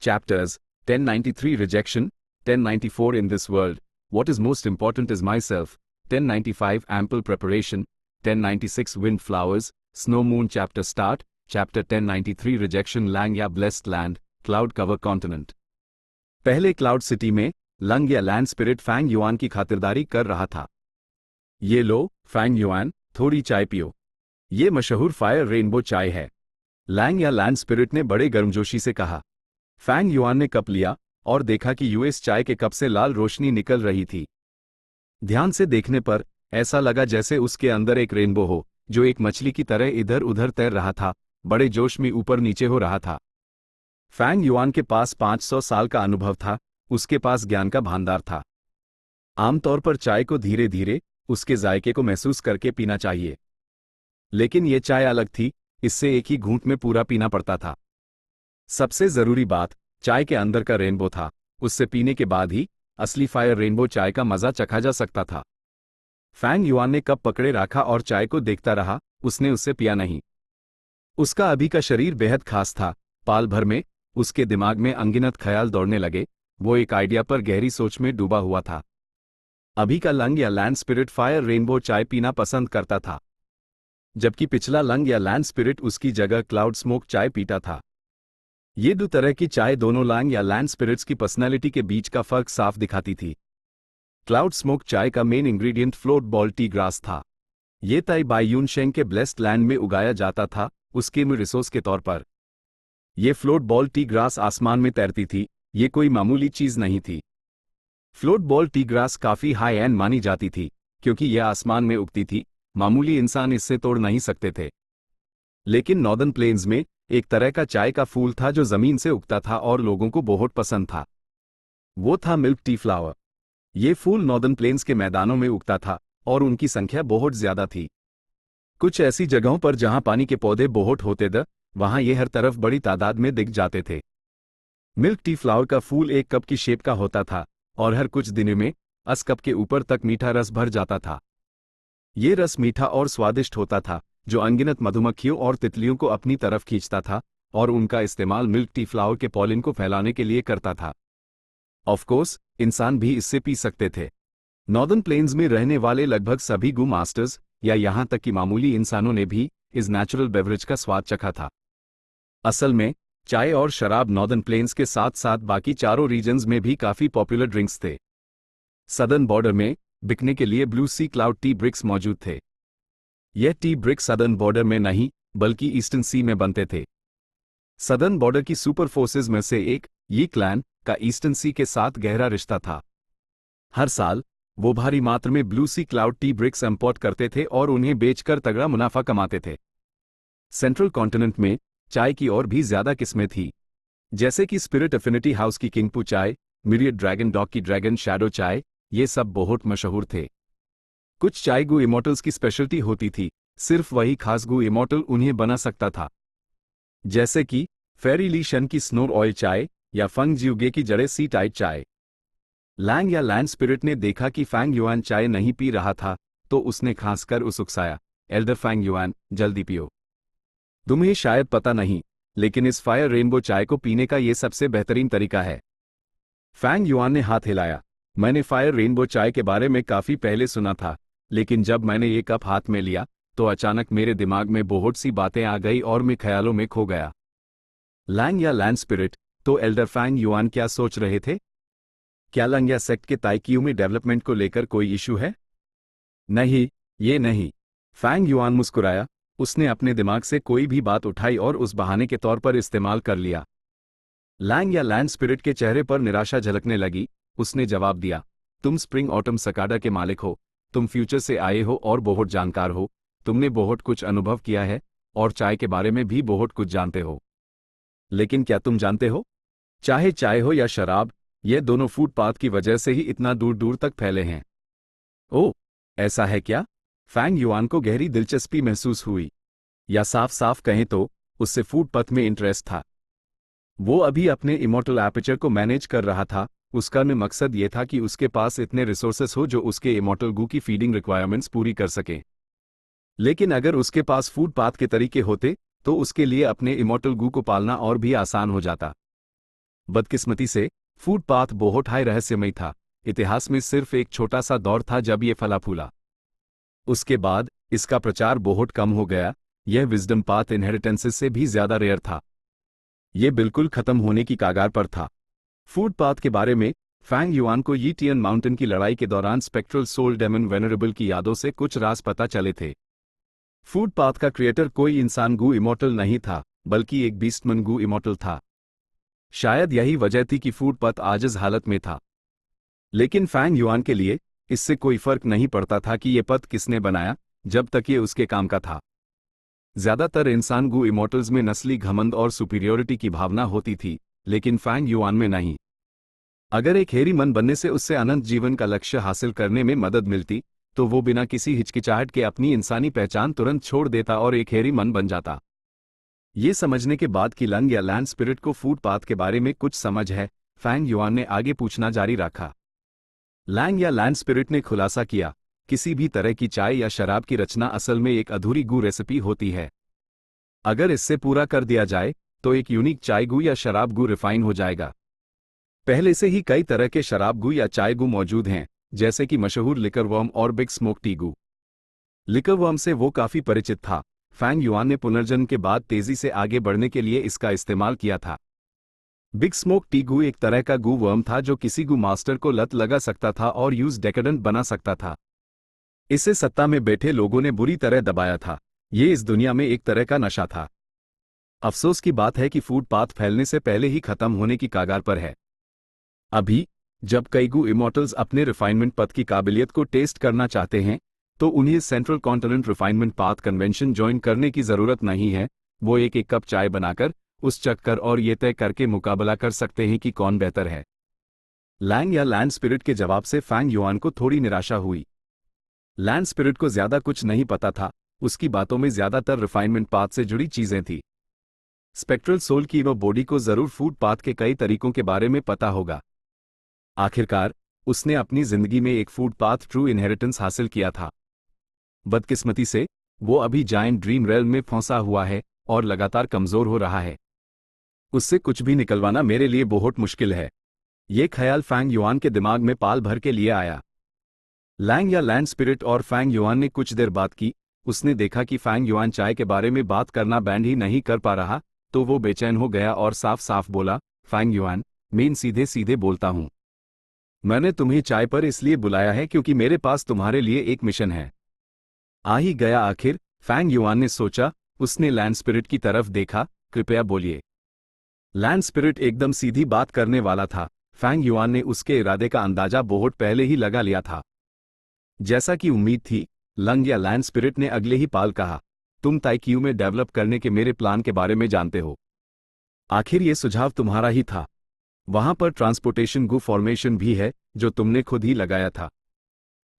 Chapters 1093 Rejection, 1094 In this world, what is most important is myself, 1095 Ample preparation, 1096 Wind flowers, Snow Moon Chapter Start, Chapter 1093 Rejection Lang या Blessed Land, Cloud Cover Continent। पहले cloud city में lung या land spirit Fang yuan की खातिरदारी कर रहा था। ये लो फैंग युआन, थोड़ी चाय पियो। ये मशहूर फायर रेनबो चाय है, लैंग या लैंड स्पिरिट ने बड़े गर्मजोशी से कहा। फैंग युआन ने कप लिया और देखा कि यूएस चाय के कप से लाल रोशनी निकल रही थी। ध्यान से देखने पर ऐसा लगा जैसे उसके अंदर एक रेनबो हो, जो एक मछली की तरह इधर उधर तैर रहा था, बड़े जोश में ऊपर नीचे हो रहा था। फैंग युआन के पास 500 साल का अनुभव था, उसके पास ज्ञान का भांडार था। आमतौर पर चाय को धीरे धीरे उसके जायके को महसूस करके पीना चाहिए, लेकिन यह चाय अलग थी, इससे एक ही घूंट में पूरा पीना पड़ता था। सबसे जरूरी बात चाय के अंदर का रेनबो था, उससे पीने के बाद ही असली फायर रेनबो चाय का मजा चखा जा सकता था। फैंग युआन ने कप पकड़े रखा और चाय को देखता रहा, उसने उससे पिया नहीं। उसका अभी का शरीर बेहद खास था। पाल भर में उसके दिमाग में अनगिनत ख्याल दौड़ने लगे, वो एक आइडिया पर गहरी सोच में डूबा हुआ था। अभी का लंग या लैंड स्पिरिट फायर रेनबो चाय पीना पसंद करता था, जबकि पिछला लंग या लैंड स्पिरिट उसकी जगह क्लाउड स्मोक चाय पीता था। ये दो तरह की चाय दोनों लैंग या लैंड स्पिरिट्स की पर्सनैलिटी के बीच का फर्क साफ दिखाती थी। क्लाउड स्मोक चाय का main ingredient float ball T grass था। ये ताई बाई यूनशेंग के ब्लेस्ड लैंड में उगाया जाता था, उसके में रिसोर्स के तौर पर। यह फ्लोट बॉल टी ग्रास आसमान में तैरती थी, ये कोई मामूली चीज नहीं थी। फ्लोट बॉल टी ग्रास काफी हाई एंड मानी जाती थी, क्योंकि यह आसमान में उगती थी, मामूली इंसान इससे तोड़ नहीं सकते थे। लेकिन नॉर्दर्न प्लेन्स में एक तरह का चाय का फूल था जो जमीन से उगता था और लोगों को बहुत पसंद था। वो था मिल्क टी फ्लावर। ये फूल नॉर्दर्न प्लेन्स के मैदानों में उगता था और उनकी संख्या बहुत ज्यादा थी। कुछ ऐसी जगहों पर जहां पानी के पौधे बहुत होते थे, वहां ये हर तरफ बड़ी तादाद में दिख जाते थे। मिल्क टी फ्लावर का फूल एक कप की शेप का होता था और हर कुछ दिनों में 10 कप के ऊपर तक मीठा रस भर जाता था। ये रस मीठा और स्वादिष्ट होता था, जो अनगिनत मधुमक्खियों और तितलियों को अपनी तरफ खींचता था, और उनका इस्तेमाल मिल्क टी फ्लावर के पॉलिन को फैलाने के लिए करता था। ऑफ कोर्स इंसान भी इससे पी सकते थे। नॉर्दर्न प्लेन्स में रहने वाले लगभग सभी गू मास्टर्स या यहां तक कि मामूली इंसानों ने भी इस नेचुरल बेवरेज का स्वाद चखा था। असल में चाय और शराब नॉर्दर्न प्लेन्स के साथ साथ बाकी चारों रीजन्स में भी काफी पॉपुलर ड्रिंक्स थे। सदर्न बॉर्डर में बिकने के लिए ब्लू सी क्लाउड टी ब्रिक्स मौजूद थे। यह टी ब्रिक्स सदर्न बॉर्डर में नहीं बल्कि ईस्टर्न सी में बनते थे। सदर्न बॉर्डर की सुपर फोर्सेज में से एक यी क्लैन का ईस्टर्न सी के साथ गहरा रिश्ता था। हर साल वो भारी मात्रा में ब्लू सी क्लाउड टी ब्रिक्स इंपोर्ट करते थे और उन्हें बेचकर तगड़ा मुनाफा कमाते थे। सेंट्रल कॉन्टिनेंट में चाय की और भी ज्यादा किस्में थी, जैसे कि स्पिरिट एफिनिटी हाउस की किंगपू चाय, मिरियड ड्रैगन डॉग की ड्रैगन शैडो चाय, ये सब बहुत मशहूर थे। कुछ चाय गू इमोर्टल्स की स्पेशलिटी होती थी, सिर्फ वही खास गू इमोर्टल उन्हें बना सकता था, जैसे कि फेरी ली शन की स्नोर ऑयल चाय या फंग जिउगे की जड़े सी टाइट चाय। लैंग या लैंड स्पिरिट ने देखा कि फैंग युआन चाय नहीं पी रहा था, तो उसने खासकर उसे उकसाया, एल्डर फैंग युआन, जल्दी पियो। तुम्हें शायद पता नहीं, लेकिन इस फायर रेनबो चाय को पीने का यह सबसे बेहतरीन तरीका है। फैंग युआन ने हाथ हिलाया। मैंने फायर रेनबो चाय के बारे में काफी पहले सुना था, लेकिन जब मैंने ये कप हाथ में लिया तो अचानक मेरे दिमाग में बहुत सी बातें आ गई और मैं ख्यालों में खो गया। लैंग या लैंड स्पिरिट, तो एल्डर फैंग युआन क्या सोच रहे थे? क्या लंग या सेक्ट के ताइक्यू में डेवलपमेंट को लेकर कोई इशू है? नहीं, ये नहीं। फैंग युआन मुस्कुराया, उसने अपने दिमाग से कोई भी बात उठाई और उस बहाने के तौर पर इस्तेमाल कर लिया। लैंग या लैंड स्पिरिट के चेहरे पर निराशा झलकने लगी। उसने जवाब दिया, तुम स्प्रिंग ऑटम सकाडा के मालिक हो, तुम फ्यूचर से आए हो और बहुत जानकार हो, तुमने बहुत कुछ अनुभव किया है और चाय के बारे में भी बहुत कुछ जानते हो। लेकिन क्या तुम जानते हो, चाहे चाय हो या शराब, ये दोनों फुटपाथ की वजह से ही इतना दूर दूर तक फैले हैं। ओह, ऐसा है क्या? फैंग युआन को गहरी दिलचस्पी महसूस हुई, या साफ साफ कहें तो उससे फुटपाथ में इंटरेस्ट था। वो अभी अपने इमोर्टल एपर्चर को मैनेज कर रहा था। उसका में मकसद ये था कि उसके पास इतने रिसोर्सेस हो जो उसके इमोर्टल गू की फीडिंग रिक्वायरमेंट्स पूरी कर सकें। लेकिन अगर उसके पास फुटपाथ के तरीके होते तो उसके लिए अपने इमोर्टल गू को पालना और भी आसान हो जाता। बदकिस्मती से फुटपाथ बहुत हाई रहस्यमय था। इतिहास में सिर्फ एक छोटा सा दौर था जब ये फला फूला। उसके बाद इसका प्रचार बहुत कम हो गया। यह विजडम पाथ इनहेरिटेंसेस से भी ज्यादा रेयर था। यह बिल्कुल खत्म होने की कगार पर था। फुटपाथ के बारे में फैंग युआन को यीटियन माउंटेन की लड़ाई के दौरान स्पेक्ट्रल सोल डेमन वेनरेबल की यादों से कुछ राज पता चले थे। फुटपाथ का क्रिएटर कोई इंसान गु इमॉर्टल नहीं था, बल्कि एक बीस्टमन गु इमॉर्टल था। शायद यही वजह थी कि फुटपाथ आजिज हालत में था। लेकिन फैंग युआन के लिए इससे कोई फर्क नहीं पड़ता था कि यह पथ किसने बनाया, जब तक ये उसके काम का था। ज्यादातर इंसान गु इमॉर्टल्स में नस्ली घमंड और सुपीरियोरिटी की भावना होती थी, लेकिन फैंग युआन में नहीं। अगर एक हेरी मन बनने से उससे अनंत जीवन का लक्ष्य हासिल करने में मदद मिलती, तो वो बिना किसी हिचकिचाहट के अपनी इंसानी पहचान तुरंत छोड़ देता और एक हेरी मन बन जाता। ये समझने के बाद कि लंग या लैंड स्पिरिट को फुटपाथ के बारे में कुछ समझ है, फैंग युआन ने आगे पूछना जारी रखा। लैंग या लैंड स्पिरिट ने खुलासा किया, किसी भी तरह की चाय या शराब की रचना असल में एक अधूरी गु रेसिपी होती है। अगर इससे पूरा कर दिया जाए तो एक यूनिक चाय गु या शराब गु रिफाइन हो जाएगा। पहले से ही कई तरह के शराब गु या चाय गु मौजूद हैं, जैसे कि मशहूर लिकर वर्म और बिग स्मोक टी गु। लिकर वर्म से वो काफी परिचित था। फैंग युआन ने पुनर्जन्म के बाद तेजी से आगे बढ़ने के लिए इसका इस्तेमाल किया था। बिग स्मोक टी गु एक तरह का गु वर्म था जो किसी गु मास्टर को लत लगा सकता था और यूज डेकेडेंट बना सकता था। इसे सत्ता में बैठे लोगों ने बुरी तरह दबाया था। ये इस दुनिया में एक तरह का नशा था। अफसोस की बात है कि फुटपाथ फैलने से पहले ही खत्म होने की कगार पर है। अभी जब कई गु इमॉर्टल्स अपने रिफाइनमेंट पथ की काबिलियत को टेस्ट करना चाहते हैं, तो उन्हें central continent refinement path convention join करने की जरूरत नहीं है। वो एक कप चाय बनाकर उस चक्कर और ये तय करके मुकाबला कर सकते हैं कि कौन बेहतर है। लैंग या लैंड स्पिरिट के जवाब से फैंग युआन को थोड़ी निराशा हुई। लैंड स्पिरिट को ज्यादा कुछ नहीं पता था। उसकी बातों में ज्यादातर रिफाइनमेंट पाथ से जुड़ी चीजें थी। स्पेक्ट्रल सोल की वह बॉडी को जरूर फुटपाथ के कई तरीकों के बारे में पता होगा। आखिरकार उसने अपनी जिंदगी में एक फुटपाथ ट्रू इनहेरिटेंस हासिल किया था। बदकिस्मती से वो अभी जायंट ड्रीम रेल्म में फंसा हुआ है और लगातार कमजोर हो रहा है। उससे कुछ भी निकलवाना मेरे लिए बहुत मुश्किल है। ये ख्याल फैंग युआन के दिमाग में पाल भर के लिए आया। लैंग या लैंड स्पिरिट और फैंग युआन ने कुछ देर बात की। उसने देखा कि फैंग युआन चाय के बारे में बात करना बैंड ही नहीं कर पा रहा, तो वो बेचैन हो गया और साफ साफ बोला, फैंग युआन, मैं सीधे सीधे बोलता हूं। मैंने तुम्हें चाय पर इसलिए बुलाया है क्योंकि मेरे पास तुम्हारे लिए एक मिशन है। आ ही गया आखिर, फैंग युआन ने सोचा। उसने लैंड स्पिरिट की तरफ देखा। कृपया बोलिए। लैंड स्पिरिट एकदम सीधी बात करने वाला था। फैंग युआन ने उसके इरादे का अंदाजा बहुत पहले ही लगा लिया था। जैसा कि उम्मीद थी, लंग या लैंड स्पिरिट ने अगले ही पाल कहा, तुम ताइक्यू में डेवलप करने के मेरे प्लान के बारे में जानते हो। आखिर ये सुझाव तुम्हारा ही था। वहां पर ट्रांसपोर्टेशन गु फॉर्मेशन भी है जो तुमने खुद ही लगाया था।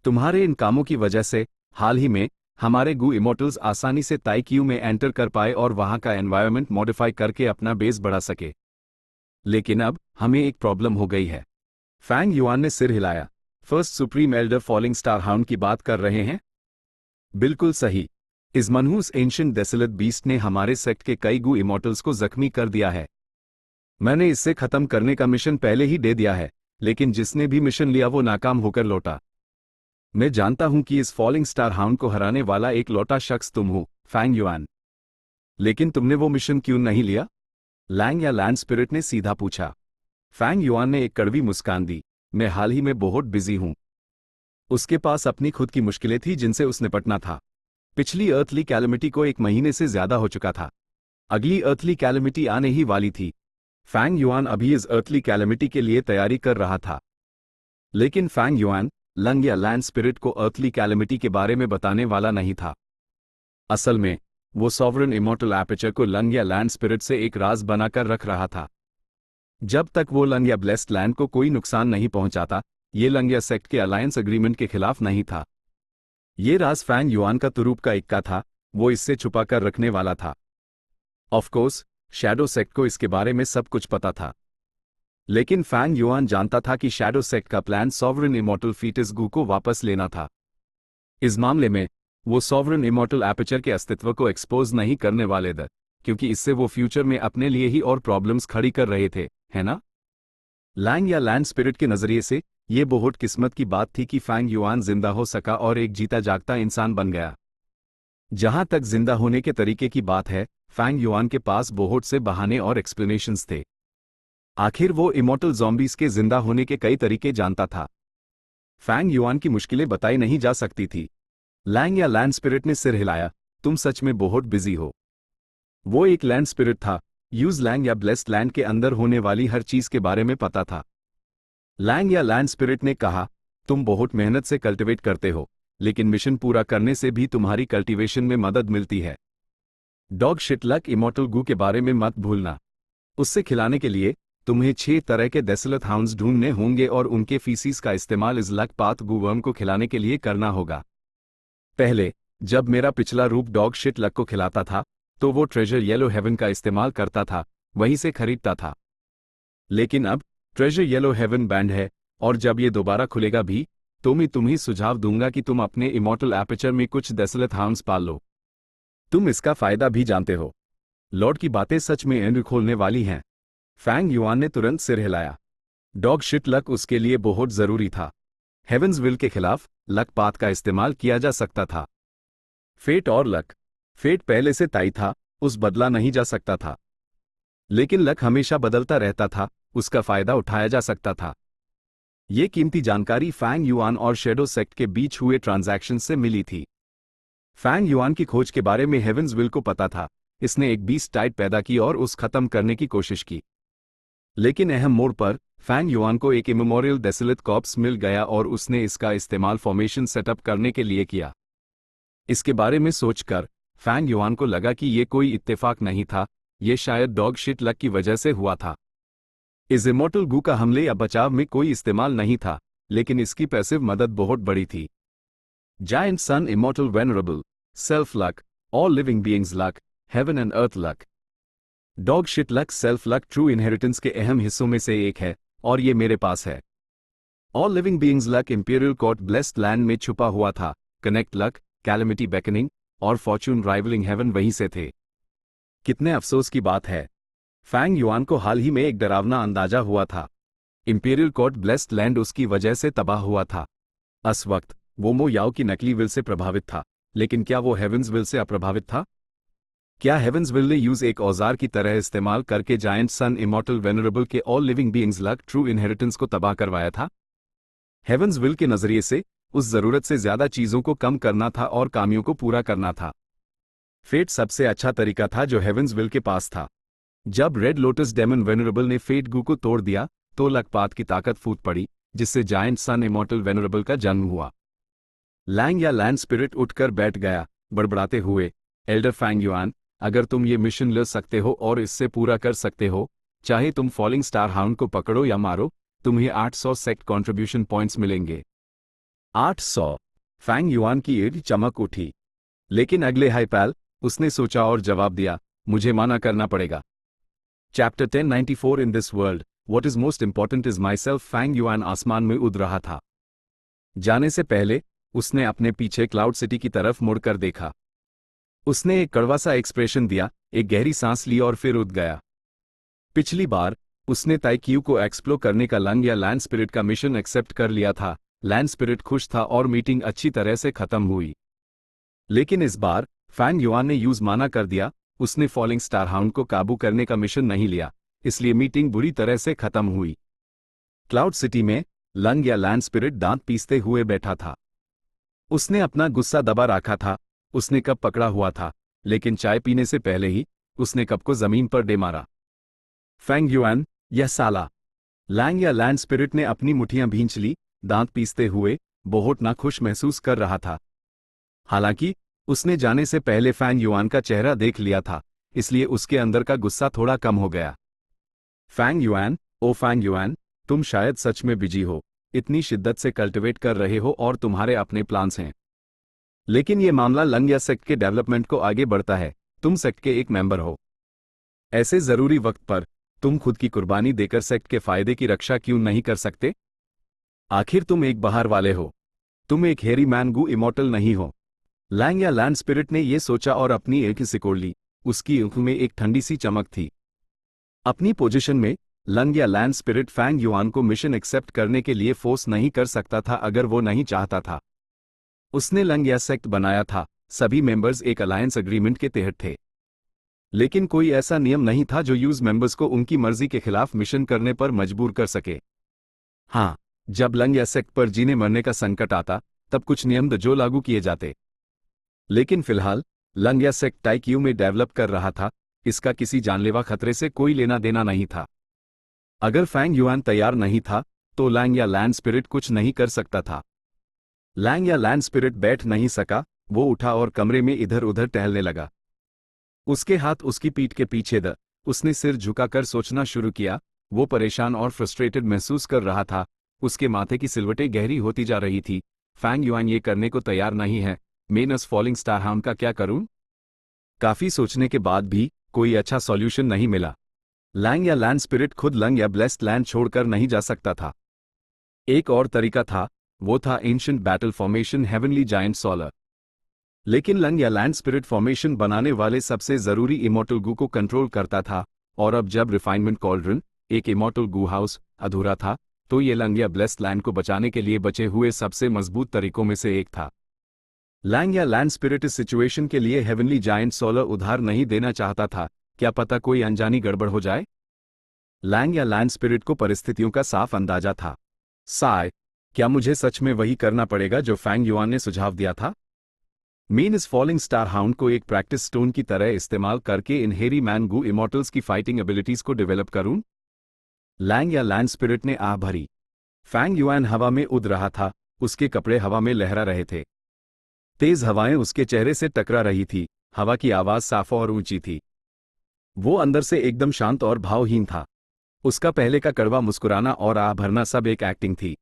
तुम्हारे इन कामों की वजह से हाल ही में हमारे गु इमॉर्टल्स आसानी से ताइक्यू में एंटर कर पाए और वहां का एनवायरनमेंट मॉडिफाई करके अपना बेस बढ़ा सके। लेकिन अब हमें एक प्रॉब्लम हो गई है। फैंग युआन ने सिर हिलाया। First supreme Elder falling star hound की बात कर रहे हैं? बिल्कुल सही। इस मनहूस एंशिएंट डेसोलेट बीस्ट ने हमारे सेक्ट के कई गु इमॉर्टल्स को जख्मी कर दिया है। मैंने इससे खत्म करने का मिशन पहले ही दे दिया है, लेकिन जिसने भी मिशन लिया वो नाकाम होकर लौटा। मैं जानता हूं कि इस फॉलिंग स्टार हाउंड को हराने वाला एक लौटा शख्स तुम हो, फैंग युआन। लेकिन तुमने वो मिशन क्यों नहीं लिया? लैंग या लैंड स्पिरिट ने सीधा पूछा। फैंग युआन ने एक कड़वी मुस्कान दी। मैं हाल ही में बहुत बिजी हूं। उसके पास अपनी खुद की मुश्किलें थी जिनसे उसे निपटना था। पिछली अर्थली कैलेमिटी को 1 महीने से ज्यादा हो चुका था। अगली अर्थली कैलेमिटी आने ही वाली थी। फैंग युआन अभी इस अर्थली कैलेमिटी के लिए तैयारी कर रहा था। लेकिन फैंग युआन लंग या लैंड स्पिरिट को अर्थली कैलेमिटी के बारे में बताने वाला नहीं था। असल में वो सॉवरन इमॉर्टल एपर्चर को लंग या लैंड स्पिरिट से एक राज बनाकर रख रहा था। जब तक वो लंग या ब्लेस्ड लैंड को कोई नुकसान नहीं पहुंचाता, ये लंग या सेक्ट के अलायंस एग्रीमेंट के खिलाफ नहीं था। ये राज फैंग युआन का तुरूप का इक्का था। वो इससे छुपाकर रखने वाला था। ऑफ कोर्स शैडो सेक्ट को इसके बारे में सब कुछ पता था। लेकिन फैंग युआन जानता था कि शैडो सेक्ट का प्लान सॉवरन इमॉर्टल फीटस गु को वापस लेना था। इस मामले में वो सॉवरन इमॉर्टल एपर्चर के अस्तित्व को एक्सपोज नहीं करने वाले थे, क्योंकि इससे वो फ्यूचर में अपने लिए ही और प्रॉब्लम्स खड़ी कर रहे थे, है ना? लैंग या लैंड स्पिरिट के नजरिए से ये बहुत किस्मत की बात थी कि फैंग युआन जिंदा हो सका और एक जीता जागता इंसान बन गया। जहां तक जिंदा होने के तरीके की बात है, फैंग युआन के पास बहुत से बहाने और एक्सप्लेनेशंस थे। आखिर वो इमॉर्टल ज़ॉम्बीज के जिंदा होने के कई तरीके जानता था। फैंग युआन की मुश्किलें बताई नहीं जा सकती थी। लैंग या लैंड स्पिरिट ने सिर हिलाया, तुम सच में बहुत बिजी हो। वो एक लैंड स्पिरिट था। यूज लैंग या ब्लेस्ड लैंड के अंदर होने वाली हर चीज के बारे में पता था। लैंग या लैंड स्पिरिट ने कहा, तुम बहुत मेहनत से कल्टिवेट करते हो, लेकिन मिशन पूरा करने से भी तुम्हारी कल्टीवेशन में मदद मिलती है। डॉग शिट लक इमॉर्टल गू के बारे में मत भूलना। उससे खिलाने के लिए तुम्हें 6 तरह के डेसोलेट हाउंड्स ढूंढने होंगे और उनके फीसिस का इस्तेमाल इस लक पाथ गूवर्म को खिलाने के लिए करना होगा। पहले जब मेरा पिछला रूप डॉग शिट लक को खिलाता था तो वो ट्रेजर येलो हेवन का इस्तेमाल करता था, वहीं से खरीदता था। लेकिन अब ट्रेजर येलो हेवन बैंड है और जब ये दोबारा खुलेगा भी तो मैं तुम्हें सुझाव दूंगा कि तुम अपने इमॉर्टल एपर्चर में कुछ डेसोलेट हाउंड्स पाल लो। तुम इसका फायदा भी जानते हो। लॉर्ड की बातें सच में एंड खोलने वाली हैं। फैंग युआन ने तुरंत सिर हिलाया। डॉग शिट लक उसके लिए बहुत जरूरी था। हेवंस विल के खिलाफ लक पाथ का इस्तेमाल किया जा सकता था। फेट और लक। फेट पहले से तय था, उस बदला नहीं जा सकता था। लेकिन लक हमेशा बदलता रहता था, उसका फायदा उठाया जा सकता था। ये कीमती जानकारी फैंग युआन और शेडो सेक्ट के बीच हुए ट्रांजैक्शन से मिली थी। फैंग युआन की खोज के बारे में हेवंस विल को पता था। इसने एक बीस्ट टाइट पैदा की और उस खत्म करने की कोशिश की। लेकिन अहम मोड़ पर फैंग युआन को एक इमेमोरियल डेसोलेट कॉर्प्स मिल गया और उसने इसका इस्तेमाल फॉर्मेशन सेटअप करने के लिए किया। इसके बारे में सोचकर फैंग युआन को लगा कि ये कोई इत्तेफाक नहीं था, ये शायद डॉग शिट लक की वजह से हुआ था। इस इमॉर्टल गू का हमले या बचाव में कोई इस्तेमाल नहीं था, लेकिन इसकी पैसिव मदद बहुत बड़ी थी। Giant sun immortal venerable self luck, all living beings luck, heaven and earth luck. Dog shit luck self luck true inheritance के अहम हिस्सों में से एक है और ये मेरे पास है। All living beings luck imperial court blessed land में छुपा हुआ था। कनेक्ट लक, कैलेमिटी बेकनिंग और फॉर्चून राइवलिंग हेवन वहीं से थे। कितने अफसोस की बात है, फैंग युआन को हाल ही में एक डरावना अंदाजा हुआ था। इंपीरियल कोर्ट ब्लेस्ड लैंड उसकी वजह से तबाह हुआ था। उस वक्त वो मो याओ की नकली विल से प्रभावित था, लेकिन क्या वो हेवंस विल से अप्रभावित था? क्या हेवंस विल ने यूज एक औजार की तरह इस्तेमाल करके जायंट सन इमॉर्टल वेनरेबल के all living beings luck true inheritance को तबाह करवाया था? हेवंस विल के नजरिए से उस जरूरत से ज्यादा चीजों को कम करना था और कामियों को पूरा करना था। फेट सबसे अच्छा तरीका था जो हेवंस विल के पास था। जब रेड लोटस डेमन वेनरेबल ने फेट गू को तोड़ दिया तो लकपात की ताकत फूट पड़ी, जिससे जायंट सन इमॉर्टल वेनरेबल का जन्म हुआ। लैंग या लैंड स्पिरिट उठकर बैठ गया, बड़बड़ाते हुए, एल्डर फैंग युआन, अगर तुम ये मिशन ले सकते हो और इससे पूरा कर सकते हो, चाहे तुम फॉलिंग स्टार हाउंड को पकड़ो या मारो, तुम्हें 800 सेक्ट कंट्रीब्यूशन पॉइंट्स मिलेंगे। 800। फैंग युआन की ईद चमक उठी। लेकिन अगले हाइपैल, उसने सोचा और जवाब दिया, मुझे माना करना पड़ेगा। Chapter 1094 in this world, what is most important is my self. Fang Yuan आसमान में उड़ रहा था। जाने से पहले उसने अपने पीछे क्लाउड सिटी की तरफ मुड़कर देखा। उसने एक कड़वा सा एक्सप्रेशन दिया, एक गहरी सांस ली और फिर उड़ गया। पिछली बार उसने ताइक्यू को एक्सप्लोर करने का लंग या लैंड स्पिरिट का मिशन एक्सेप्ट कर लिया था। लैंड स्पिरिट खुश था और मीटिंग अच्छी तरह से खत्म हुई। लेकिन इस बार फैंग युआन ने यूज माना कर दिया। उसने फॉलिंग स्टार हाउंड को काबू करने का मिशन नहीं लिया, इसलिए मीटिंग बुरी तरह से खत्म हुई। क्लाउड सिटी में लंग या लैंड स्पिरिट दांत पीसते हुए बैठा था। उसने अपना गुस्सा दबा रखा था। उसने कप पकड़ा हुआ था, लेकिन चाय पीने से पहले ही उसने कप को जमीन पर दे मारा। फैंग युआन, यह साला। लैंग या लैंड स्पिरिट ने अपनी मुट्ठियां भींच ली, दांत पीसते हुए बहुत नाखुश महसूस कर रहा था। हालांकि उसने जाने से पहले फैंग युआन का चेहरा देख लिया था, इसलिए उसके अंदर का गुस्सा थोड़ा कम हो गया। फैंग युआन, ओ फैंग युआन, तुम शायद सच में बिजी हो, इतनी शिद्दत से कल्टिवेट कर रहे हो और तुम्हारे अपने प्लान्स हैं। लेकिन यह मामला लंग या सेक्ट के डेवलपमेंट को आगे बढ़ता है। तुम सेक्ट के एक मेंबर हो। ऐसे जरूरी वक्त पर तुम खुद की कुर्बानी देकर सेक्ट के फायदे की रक्षा क्यों नहीं कर सकते? आखिर तुम एक बाहर वाले हो। तुम एक हेरी मैन गू इमॉर्टल नहीं हो। लैंग या लैंड स्पिरिट ने यह सोचा और अपनी आंखें सिकोड़ ली। उसकी आंखों में एक ठंडी सी चमक थी। अपनी पोजीशन में लंग या लैंड स्पिरिट फैंग युआन को मिशन एक्सेप्ट करने के लिए फोर्स नहीं कर सकता था अगर वो नहीं चाहता था। उसने लंग या सेक्ट बनाया था, सभी मेंबर्स एक अलायंस एग्रीमेंट के तहत थे। लेकिन कोई ऐसा नियम नहीं था जो यूज मेंबर्स को उनकी मर्जी के खिलाफ मिशन करने पर मजबूर कर सके। हाँ, जब लंग या सेक्ट पर जीने मरने का संकट आता तब कुछ नियम जो लागू किए जाते। लेकिन फिलहाल लंग या सेक्ट टाइक्यू में डेवलप कर रहा था, इसका किसी जानलेवा खतरे से कोई लेना देना नहीं था। अगर फैंग युआन तैयार नहीं था तो लैंग या लैंड स्पिरिट कुछ नहीं कर सकता था। लैंग या लैंड स्पिरिट बैठ नहीं सका, वो उठा और कमरे में इधर उधर टहलने लगा। उसके हाथ उसकी पीठ के पीछे उसने सिर झुकाकर सोचना शुरू किया। वो परेशान और फ्रस्ट्रेटेड महसूस कर रहा था, उसके माथे की सिलवटें गहरी होती जा रही थी। फैंग युआन ये करने को तैयार नहीं है, मेनस फॉलिंग स्टार हाउंड का क्या करूं? काफी सोचने के बाद भी कोई अच्छा सॉल्यूशन नहीं मिला। लैंग या लैंड स्पिरिट खुद लंग या ब्लेस्ड लैंड छोड़कर नहीं जा सकता था। एक और तरीका था, वो था ancient battle formation heavenly giant solar. लेकिन लंग या लैंड स्पिरिट फॉर्मेशन बनाने वाले सबसे जरूरी इमॉर्टल गू को कंट्रोल करता था, और अब जब रिफाइनमेंट कॉल्ड्रन, एक इमॉर्टल गू हाउस, अधूरा था, तो ये लंग या ब्लेस्ड लैंड को बचाने के लिए बचे हुए सबसे मजबूत तरीकों में से एक था। लैंग या लैंड स्पिरिट इस सिचुएशन के लिए हेवनली जायंट सोलर उधार नहीं देना चाहता था, क्या पता कोई अनजानी गड़बड़ हो जाए। लैंग या लैंड स्पिरिट को परिस्थितियों का साफ अंदाजा था। साय, क्या मुझे सच में वही करना पड़ेगा जो फैंग युआन ने सुझाव दिया था? मीन इस फॉलिंग स्टार हाउंड को एक प्रैक्टिस स्टोन की तरह इस्तेमाल करके इन हेरी मैन गू इमॉर्टल्स की फाइटिंग एबिलिटीज को डेवलप करूं? लैंग या लैंड स्पिरिट ने आह भरी। फैंग युआन हवा में उड़ रहा था, उसके कपड़े हवा में लहरा रहे थे। तेज हवाएं उसके चेहरे से टकरा रही थी, हवा की आवाज साफ और ऊंची थी। वो अंदर से एकदम शांत और भावहीन था। उसका पहले का कड़वा मुस्कुराना और आह भरना सब एक एक्टिंग थी।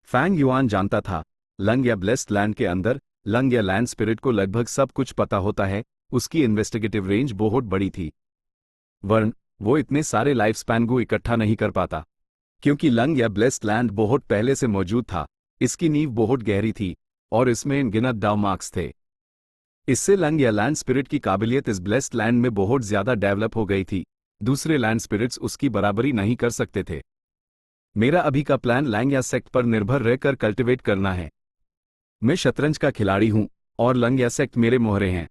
फैंग युआन जानता था, लंग या ब्लेस्ड लैंड के अंदर लंग या लैंड स्पिरिट को लगभग सब कुछ पता होता है, उसकी इन्वेस्टिगेटिव रेंज बहुत बड़ी थी। वरन वो इतने सारे लाइफ स्पैन को इकट्ठा नहीं कर पाता, क्योंकि लंग या ब्लेस्ड लैंड बहुत पहले से मौजूद था, इसकी नींव बहुत गहरी थी, और इसमें अनगिनत डाउ मार्क्स थे। इससे लंग या लैंड स्पिरिट की काबिलियत इस ब्लेस्ड लैंड में बहुत ज्यादा डेवलप हो गई थी, दूसरे लैंड स्पिरिट्स उसकी बराबरी नहीं कर सकते थे। मेरा अभी का प्लान लैंग या सेक्ट पर निर्भर रहकर कल्टिवेट करना है। मैं शतरंज का खिलाड़ी हूं, और लंग या सेक्ट मेरे मोहरे हैं।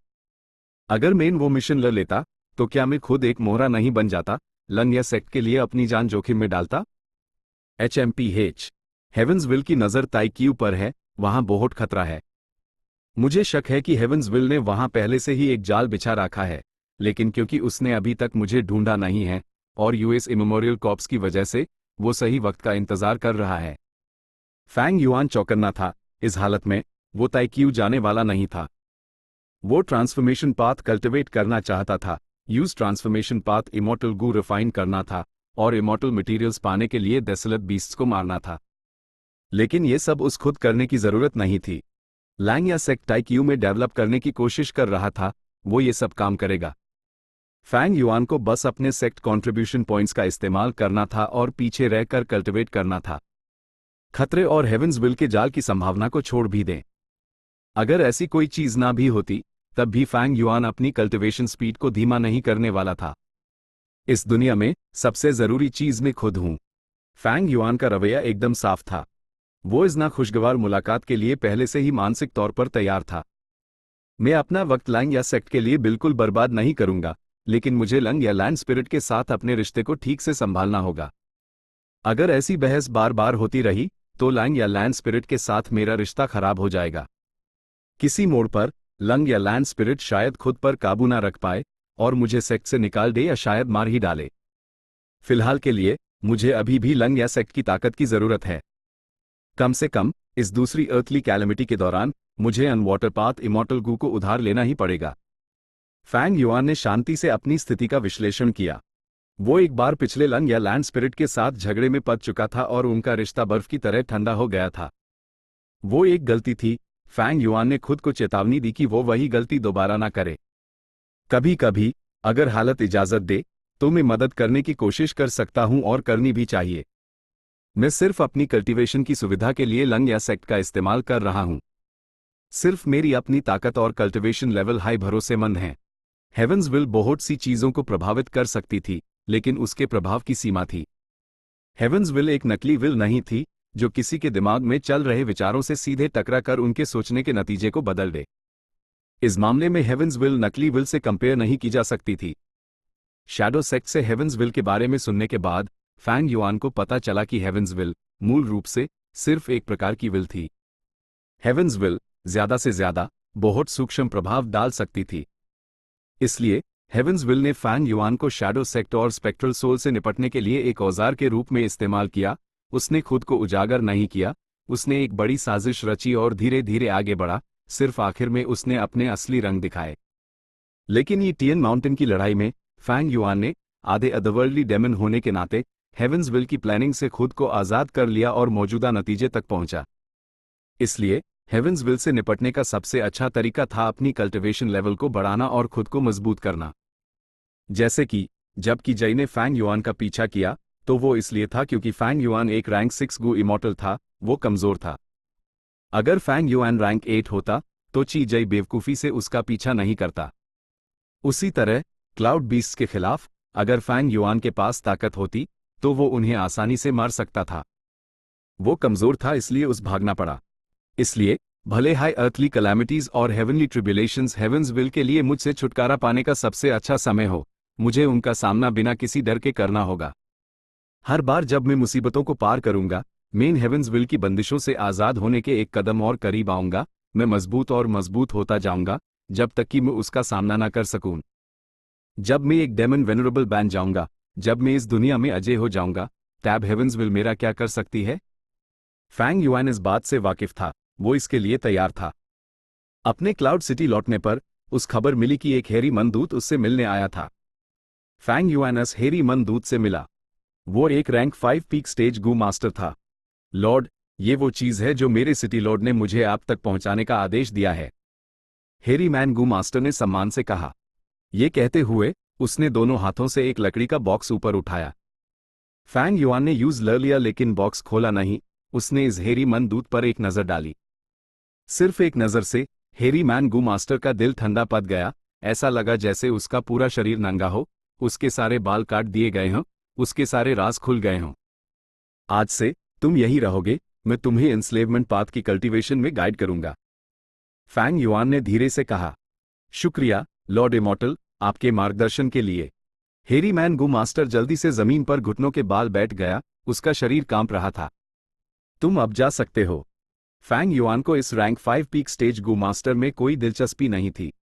अगर मैं वो मिशन ले लेता तो क्या मैं खुद एक मोहरा नहीं बन जाता, लंग या सेक्ट के लिए अपनी जान जोखिम में डालता? HMPH हेवंसविल की नजर ताइक्यू पर है, वहां बहुत खतरा है। मुझे शक है कि हेवंसविल ने वहां पहले से ही एक जाल बिछा रखा है, लेकिन क्योंकि उसने अभी तक मुझे ढूंढा नहीं है, और यूएस इमेमोरियल कॉर्प्स की वजह से वो सही वक्त का इंतजार कर रहा है। फैंग युआन चौकन्ना था। इस हालत में वो ताइक्यू जाने वाला नहीं था। वो ट्रांसफॉर्मेशन पाथ कल्टिवेट करना चाहता था, यूज ट्रांसफॉर्मेशन पाथ इमॉर्टल गू रिफाइन करना था, और इमॉर्टल मटेरियल्स पाने के लिए डेसोलेट बीस्ट्स को मारना था। लेकिन ये सब उस खुद करने की जरूरत नहीं थी। लैंग या सेक्ट ताइक्यू में डेवलप करने की कोशिश कर रहा था, वो ये सब काम करेगा। फैंग युआन को बस अपने सेक्ट कंट्रीब्यूशन पॉइंट्स का इस्तेमाल करना था और पीछे रहकर कल्टिवेट करना था। खतरे और हेवंसविल के जाल की संभावना को छोड़ भी दें। अगर ऐसी कोई चीज ना भी होती, तब भी फैंग युआन अपनी कल्टिवेशन स्पीड को धीमा नहीं करने वाला था। इस दुनिया में सबसे जरूरी चीज मैं खुद हूं। फैंग युआन का रवैया एकदम साफ था। वो इस नाखुशगवार मुलाकात के लिए पहले से ही मानसिक तौर पर तैयार था। मैं अपना वक्त लैंग या सेक्ट के लिए बिल्कुल बर्बाद नहीं करूंगा, लेकिन मुझे लंग या लैंड स्पिरिट के साथ अपने रिश्ते को ठीक से संभालना होगा। अगर ऐसी बहस बार बार होती रही तो लंग या लैंड स्पिरिट के साथ मेरा रिश्ता खराब हो जाएगा। किसी मोड़ पर लंग या लैंड स्पिरिट शायद खुद पर काबू ना रख पाए और मुझे सेक्ट से निकाल दे या शायद मार ही डाले। फिलहाल के लिए मुझे अभी भी लंग या सेक्ट की ताकत की जरूरत है। कम से कम इस दूसरी अर्थली कैलेमिटी के दौरान मुझे अनवाटर पाथ इमॉर्टल गू को उधार लेना ही पड़ेगा। फैंग युआन ने शांति से अपनी स्थिति का विश्लेषण किया। वो एक बार पिछले लंग या लैंड स्पिरिट के साथ झगड़े में पड़ चुका था और उनका रिश्ता बर्फ की तरह ठंडा हो गया था। वो एक गलती थी। फैंग युआन ने खुद को चेतावनी दी कि वो वही गलती दोबारा ना करे। कभी कभी अगर हालत इजाजत दे तो मैं मदद करने की कोशिश कर सकता हूं और करनी भी चाहिए। मैं सिर्फ अपनी कल्टीवेशन की सुविधा के लिए लंग या सेक्ट का इस्तेमाल कर रहा हूं। सिर्फ मेरी अपनी ताकत और कल्टीवेशन लेवल हाई भरोसेमंद हैं। हेवंसविल बहुत सी चीजों को प्रभावित कर सकती थी, लेकिन उसके प्रभाव की सीमा थी। हेवंस विल एक नकली विल नहीं थी जो किसी के दिमाग में चल रहे विचारों से सीधे टकरा कर उनके सोचने के नतीजे को बदल दे। इस मामले में हेवंस विल नकली विल से कंपेयर नहीं की जा सकती थी। शैडो सेक्ट से हेवंस विल के बारे में सुनने के बाद फैंग युआन को पता चला कि हेवंस विल मूल रूप से सिर्फ एक प्रकार की विल थी। हेवंस विल ज्यादा से ज्यादा बहुत सूक्ष्म प्रभाव डाल सकती थी। इसलिए हेवंस विल ने फैंग युआन को शैडो सेक्ट और स्पेक्ट्रल सोल से निपटने के लिए एक औजार के रूप में इस्तेमाल किया। उसने खुद को उजागर नहीं किया, उसने एक बड़ी साजिश रची और धीरे धीरे आगे बढ़ा। सिर्फ आखिर में उसने अपने असली रंग दिखाए। लेकिन ये टियन माउंटेन की लड़ाई में फैंग युआन ने आधे अदरवर्ल्डली डेमन होने के नाते हेवंस विल की प्लानिंग से खुद को आज़ाद कर लिया और मौजूदा नतीजे तक पहुंचा। इसलिए हेवंस विल से निपटने का सबसे अच्छा तरीका था अपनी कल्टिवेशन लेवल को बढ़ाना और खुद को मजबूत करना। जैसे कि जबकि जय ने फैंग युआन का पीछा किया तो वो इसलिए था क्योंकि फैंग युआन एक रैंक 6 गु इमॉर्टल था, वो कमजोर था। अगर फैंग युआन रैंक 8 होता तो ची जय बेवकूफ़ी से उसका पीछा नहीं करता। उसी तरह क्लाउड बीस्ट के खिलाफ अगर फैंग युआन के पास ताकत होती तो वो उन्हें आसानी से मार सकता था। वो कमजोर था इसलिए उस भागना पड़ा। इसलिए भले हाई अर्थली कैलामिटीज और हेवनली ट्रिब्यूलेशंस हेवंस विल के लिए मुझसे छुटकारा पाने का सबसे अच्छा समय हो, मुझे उनका सामना बिना किसी डर के करना होगा। हर बार जब मैं मुसीबतों को पार करूंगा, मेन हेवंस विल की बंदिशों से आज़ाद होने के एक कदम और करीब आऊंगा। मैं मजबूत और मजबूत होता जाऊंगा जब तक कि मैं उसका सामना न कर सकूं। जब मैं एक डेमन वेनरेबल बन जाऊंगा, जब मैं इस दुनिया में अजय हो जाऊंगा, तब हेवंस विल मेरा क्या कर सकती है? फैंग युआन इस बात से वाकिफ था, वो इसके लिए तैयार था। अपने क्लाउड सिटी लौटने पर उस खबर मिली कि एक हेरी मनदूत उससे मिलने आया था। फैंग युआन उस हेरी मनदूत से मिला। वो एक रैंक 5 पीक स्टेज गू मास्टर था। लॉर्ड, ये वो चीज है जो मेरे सिटी लॉर्ड ने मुझे आप तक पहुंचाने का आदेश दिया है, हेरी मैन गू मास्टर ने सम्मान से कहा। ये कहते हुए उसने दोनों हाथों से एक लकड़ी का बॉक्स ऊपर उठाया। फैंग युआन ने यूज ले लिया लेकिन बॉक्स खोला नहीं। उसने इस हेरी मन दूत पर एक नजर डाली। सिर्फ एक नजर से हेरी मैन गू मास्टर का दिल ठंडा पड़ गया। ऐसा लगा जैसे उसका पूरा शरीर नंगा हो, उसके सारे बाल काट दिए गए हों, उसके सारे राज खुल गए हों। आज से तुम यही रहोगे, मैं तुम्हें एंस्लेवमेंट पाथ की कल्टीवेशन में गाइड करूंगा, फैंग युआन ने धीरे से कहा। शुक्रिया लॉर्ड इमॉर्टल, आपके मार्गदर्शन के लिए। हेरी मैन गू मास्टर जल्दी से जमीन पर घुटनों के बाल बैठ गया, उसका शरीर कांप रहा था। तुम अब जा सकते हो। फैंग युआन को इस रैंक 5 पीक स्टेज गू मास्टर में कोई दिलचस्पी नहीं थी।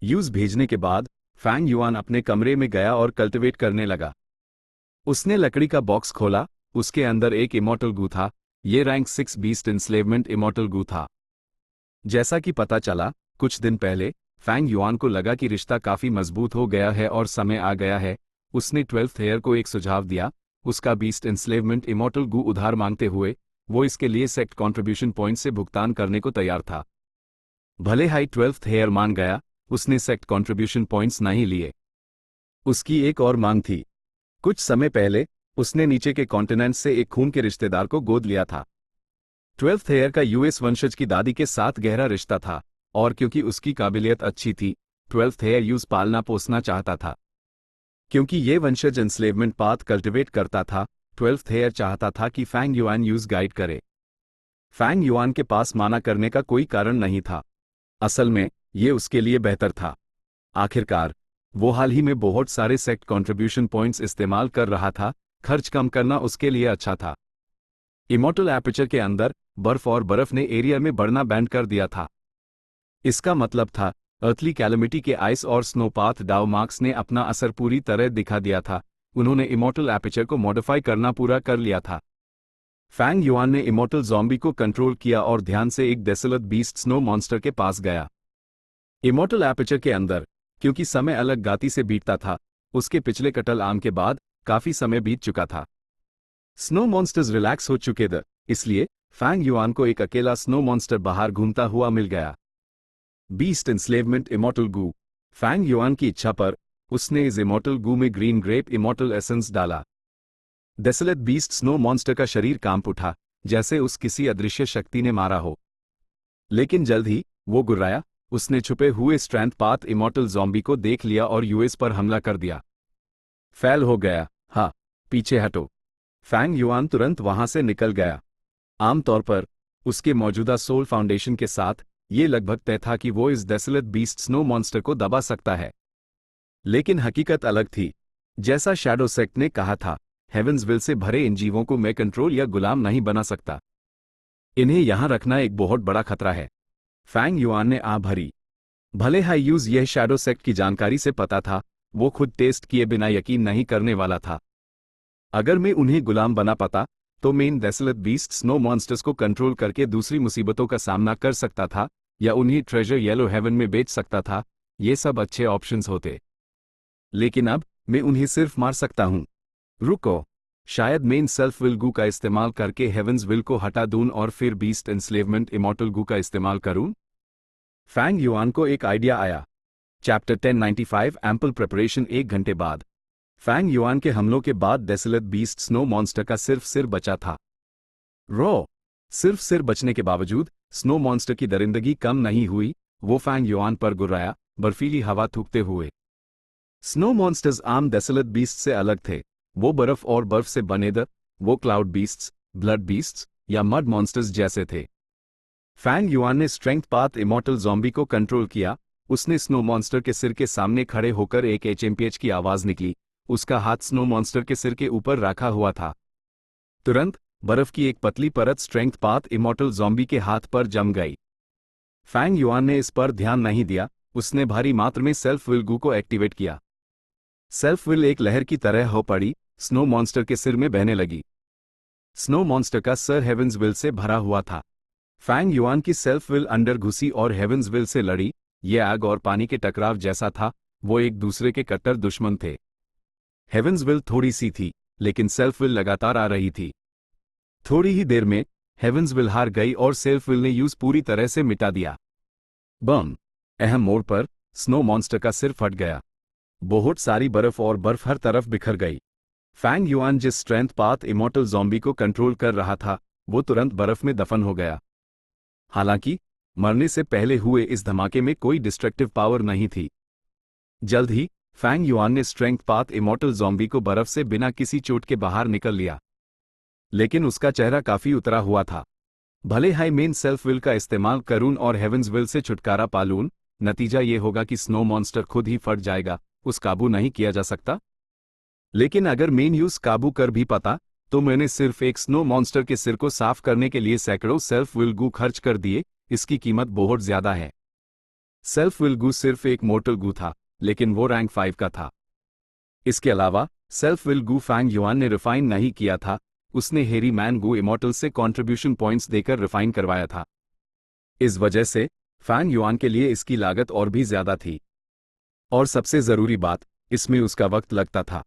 यूज भेजने के बाद फैंग युआन अपने कमरे में गया और कल्टिवेट करने लगा। उसने लकड़ी का बॉक्स खोला, उसके अंदर एक इमॉर्टल गू था। ये रैंक 6 बीस्ट इंस्लेवमेंट इमॉर्टल गू था। जैसा कि पता चला कुछ दिन पहले, फैंग युआन को लगा कि रिश्ता काफी मजबूत हो गया है और समय आ गया है। उसने 12th हेयर को एक सुझाव दिया, उसका बीस्ट इंस्लेवमेंट इमॉर्टल गू उधार मांगते हुए। वो इसके लिए सेक्ट कॉन्ट्रीब्यूशन पॉइंट से भुगतान करने को तैयार था। भले हाई 12th हेयर मान गया, उसने सेक्ट कॉन्ट्रीब्यूशन पॉइंट्स नहीं लिए। उसकी एक और मांग थी। कुछ समय पहले उसने नीचे के कॉन्टिनेंट से एक खून के रिश्तेदार को गोद लिया था। 12th हेयर का यूएस वंशज की दादी के साथ गहरा रिश्ता था और क्योंकि उसकी काबिलियत अच्छी थी, 12th हेयर यूज पालना पोसना चाहता था। क्योंकि ये वंशज एंस्लेवमेंट पाथ कल्टिवेट करता था, 12th हेयर चाहता था कि फैंग युआन यूज गाइड करे। फैंग युआन के पास माना करने का कोई कारण नहीं था। असल में ये उसके लिए बेहतर था। आखिरकार वो हाल ही में बहुत सारे सेक्ट कॉन्ट्रीब्यूशन पॉइंट्स इस्तेमाल कर रहा था, खर्च कम करना उसके लिए अच्छा था। इमॉर्टल एपर्चर के अंदर बर्फ और बर्फ ने एरिया में बढ़ना बैंड कर दिया था। इसका मतलब था अर्थली कैलेमिटी के आइस और स्नोपाथ डाउ मार्क्स ने अपना असर पूरी तरह दिखा दिया था। उन्होंने इमॉर्टल एपर्चर को मॉडिफाई करना पूरा कर लिया था। फैंग युआन ने इमॉर्टल ज़ॉम्बी को कंट्रोल किया और ध्यान से एक डेसोलेट बीस्ट स्नो मॉन्स्टर के पास गया। इमॉर्टल एपर्चर के अंदर क्योंकि समय अलग गाती से बीतता था, उसके पिछले कटल आम के बाद काफी समय बीत चुका था। स्नो मॉन्स्टर्स रिलैक्स हो चुके थे, इसलिए फैंग युआन को एक अकेला स्नो मॉन्स्टर बाहर घूमता हुआ मिल गया। बीस्ट एंस्लेवमेंट इमॉर्टल गू। फैंग युआन की इच्छा पर उसने इस इमॉर्टल गू में ग्रीन ग्रेप इमॉर्टल एसेंस डाला। डेसोलेट बीस्ट स्नो मॉन्स्टर का शरीर कांप उठा, जैसे उस किसी अदृश्य शक्ति ने मारा हो। लेकिन जल्द ही वो गुर्राया। उसने छुपे हुए स्ट्रेंथ पाथ इमॉर्टल ज़ॉम्बी को देख लिया और यूएस पर हमला कर दिया। फेल हो गया। हाँ, पीछे हटो। फैंग युआन तुरंत वहां से निकल गया। आमतौर पर उसके मौजूदा सोल फाउंडेशन के साथ ये लगभग तय था कि वो इस डेसोलेट बीस्ट स्नो मॉन्स्टर को दबा सकता है। लेकिन हकीकत अलग थी। जैसा शैडो सेक्ट ने कहा था, हेवंसविल से भरे इन जीवों को मैं कंट्रोल या गुलाम नहीं बना सकता। इन्हें यहां रखना एक बहुत बड़ा खतरा है। फैंग युआन ने आ भरी। भले हाईयूज यह शैडो सेक्ट की जानकारी से पता था, वो खुद टेस्ट किए बिना यकीन नहीं करने वाला था। अगर मैं उन्हें गुलाम बना पाता तो मैं इन डेसोलेट बीस्ट स्नो मॉन्स्टर्स को कंट्रोल करके दूसरी मुसीबतों का सामना कर सकता था, या उन्हें ट्रेजर येलो हेवन में बेच सकता था। ये सब अच्छे ऑप्शंस होते। लेकिन अब मैं उन्हें सिर्फ मार सकता हूं। रुको, शायद मैं इन सेल्फ विल गू का इस्तेमाल करके हेवंस विल को हटा दूं और फिर बीस्ट एनस्लेवमेंट इमॉर्टल गू का इस्तेमाल करूं। फैंग युआन को एक आइडिया आया। Chapter 1095 ample preparation. 1 घंटे बाद फैंग युआन के हमलों के बाद डेसोलेट बीस्ट स्नो मॉन्स्टर का सिर्फ सिर बचा था। सिर्फ सिर बचने के बावजूद स्नो मॉन्स्टर की दरिंदगी कम नहीं हुई। वो फैंग युआन पर गुर्राया, बर्फीली हवा थूकते हुए। स्नो मॉन्स्टर्स आम डेसोलेट बीस्ट से अलग थे। वो बर्फ और बर्फ से बने वो क्लाउड बीस्ट्स, ब्लड बीस्ट्स या मड मॉन्स्टर्स जैसे थे। फैंग युआन ने स्ट्रेंथ पाथ इमॉर्टल ज़ॉम्बी को कंट्रोल किया। उसने स्नो मॉन्स्टर के सिर के सामने खड़े होकर एक एचएमपीएच की आवाज निकली। उसका हाथ स्नो मॉन्स्टर के सिर के ऊपर रखा हुआ था। तुरंत बर्फ की एक पतली परत स्ट्रेंथ पाथ इमॉर्टल ज़ॉम्बी के हाथ पर जम गई। फैंग युआन ने इस पर ध्यान नहीं दिया। उसने भारी मात्रा में सेल्फ विल गू को एक्टिवेट किया। सेल्फ विल एक लहर की तरह हो पड़ी, स्नो मॉन्स्टर के सिर में बहने लगी। स्नो मॉन्स्टर का सर हेवंस विल से भरा हुआ था। फैंग युआन की सेल्फ विल अंदर घुसी और हेवंस विल से लड़ी। ये आग और पानी के टकराव जैसा था। वो एक दूसरे के कट्टर दुश्मन थे। हेवंस विल थोड़ी सी थी, लेकिन सेल्फ विल लगातार आ रही थी। थोड़ी ही देर में हेवंस विल हार गई और सेल्फ विल ने यूज पूरी तरह से मिटा दिया। बम! अहम मोड़ पर स्नो मॉन्स्टर का सिर फट गया। बहुत सारी बर्फ और बर्फ हर तरफ बिखर गई। फैंग युआन जिस स्ट्रेंथ पाथ इमॉर्टल ज़ॉम्बी को कंट्रोल कर रहा था, वो तुरंत बर्फ में दफन हो गया। हालांकि मरने से पहले हुए इस धमाके में कोई डिस्ट्रक्टिव पावर नहीं थी। जल्द ही फैंग युआन ने स्ट्रेंथ पाथ इमॉर्टल ज़ॉम्बी को बर्फ से बिना किसी चोट के बाहर निकल लिया। लेकिन उसका चेहरा काफी उतरा हुआ था। भले हाई मेन सेल्फ विल का इस्तेमाल करूं और हेवंस विल से छुटकारा पालूं, नतीजा ये होगा कि स्नो मॉन्स्टर खुद ही फट जाएगा। उस काबू नहीं किया जा सकता। लेकिन अगर मेन यूज काबू कर भी पाता तो मैंने सिर्फ एक स्नो मॉन्स्टर के सिर को साफ करने के लिए सैकड़ों सेल्फ विल गू खर्च कर दिए। इसकी कीमत बहुत ज्यादा है। सेल्फ विल गू सिर्फ एक मोर्टल गू था, लेकिन वो रैंक 5 का था। इसके अलावा self will Gu Fang Yuan ने रिफाइन नहीं किया था। उसने हेरी मैन गू इमॉर्टल से कंट्रीब्यूशन पॉइंट्स देकर रिफाइन करवाया था। इस वजह से फैंग युआन के लिए इसकी लागत और भी ज्यादा थी। और सबसे जरूरी बात, इसमें उसका वक्त लगता था।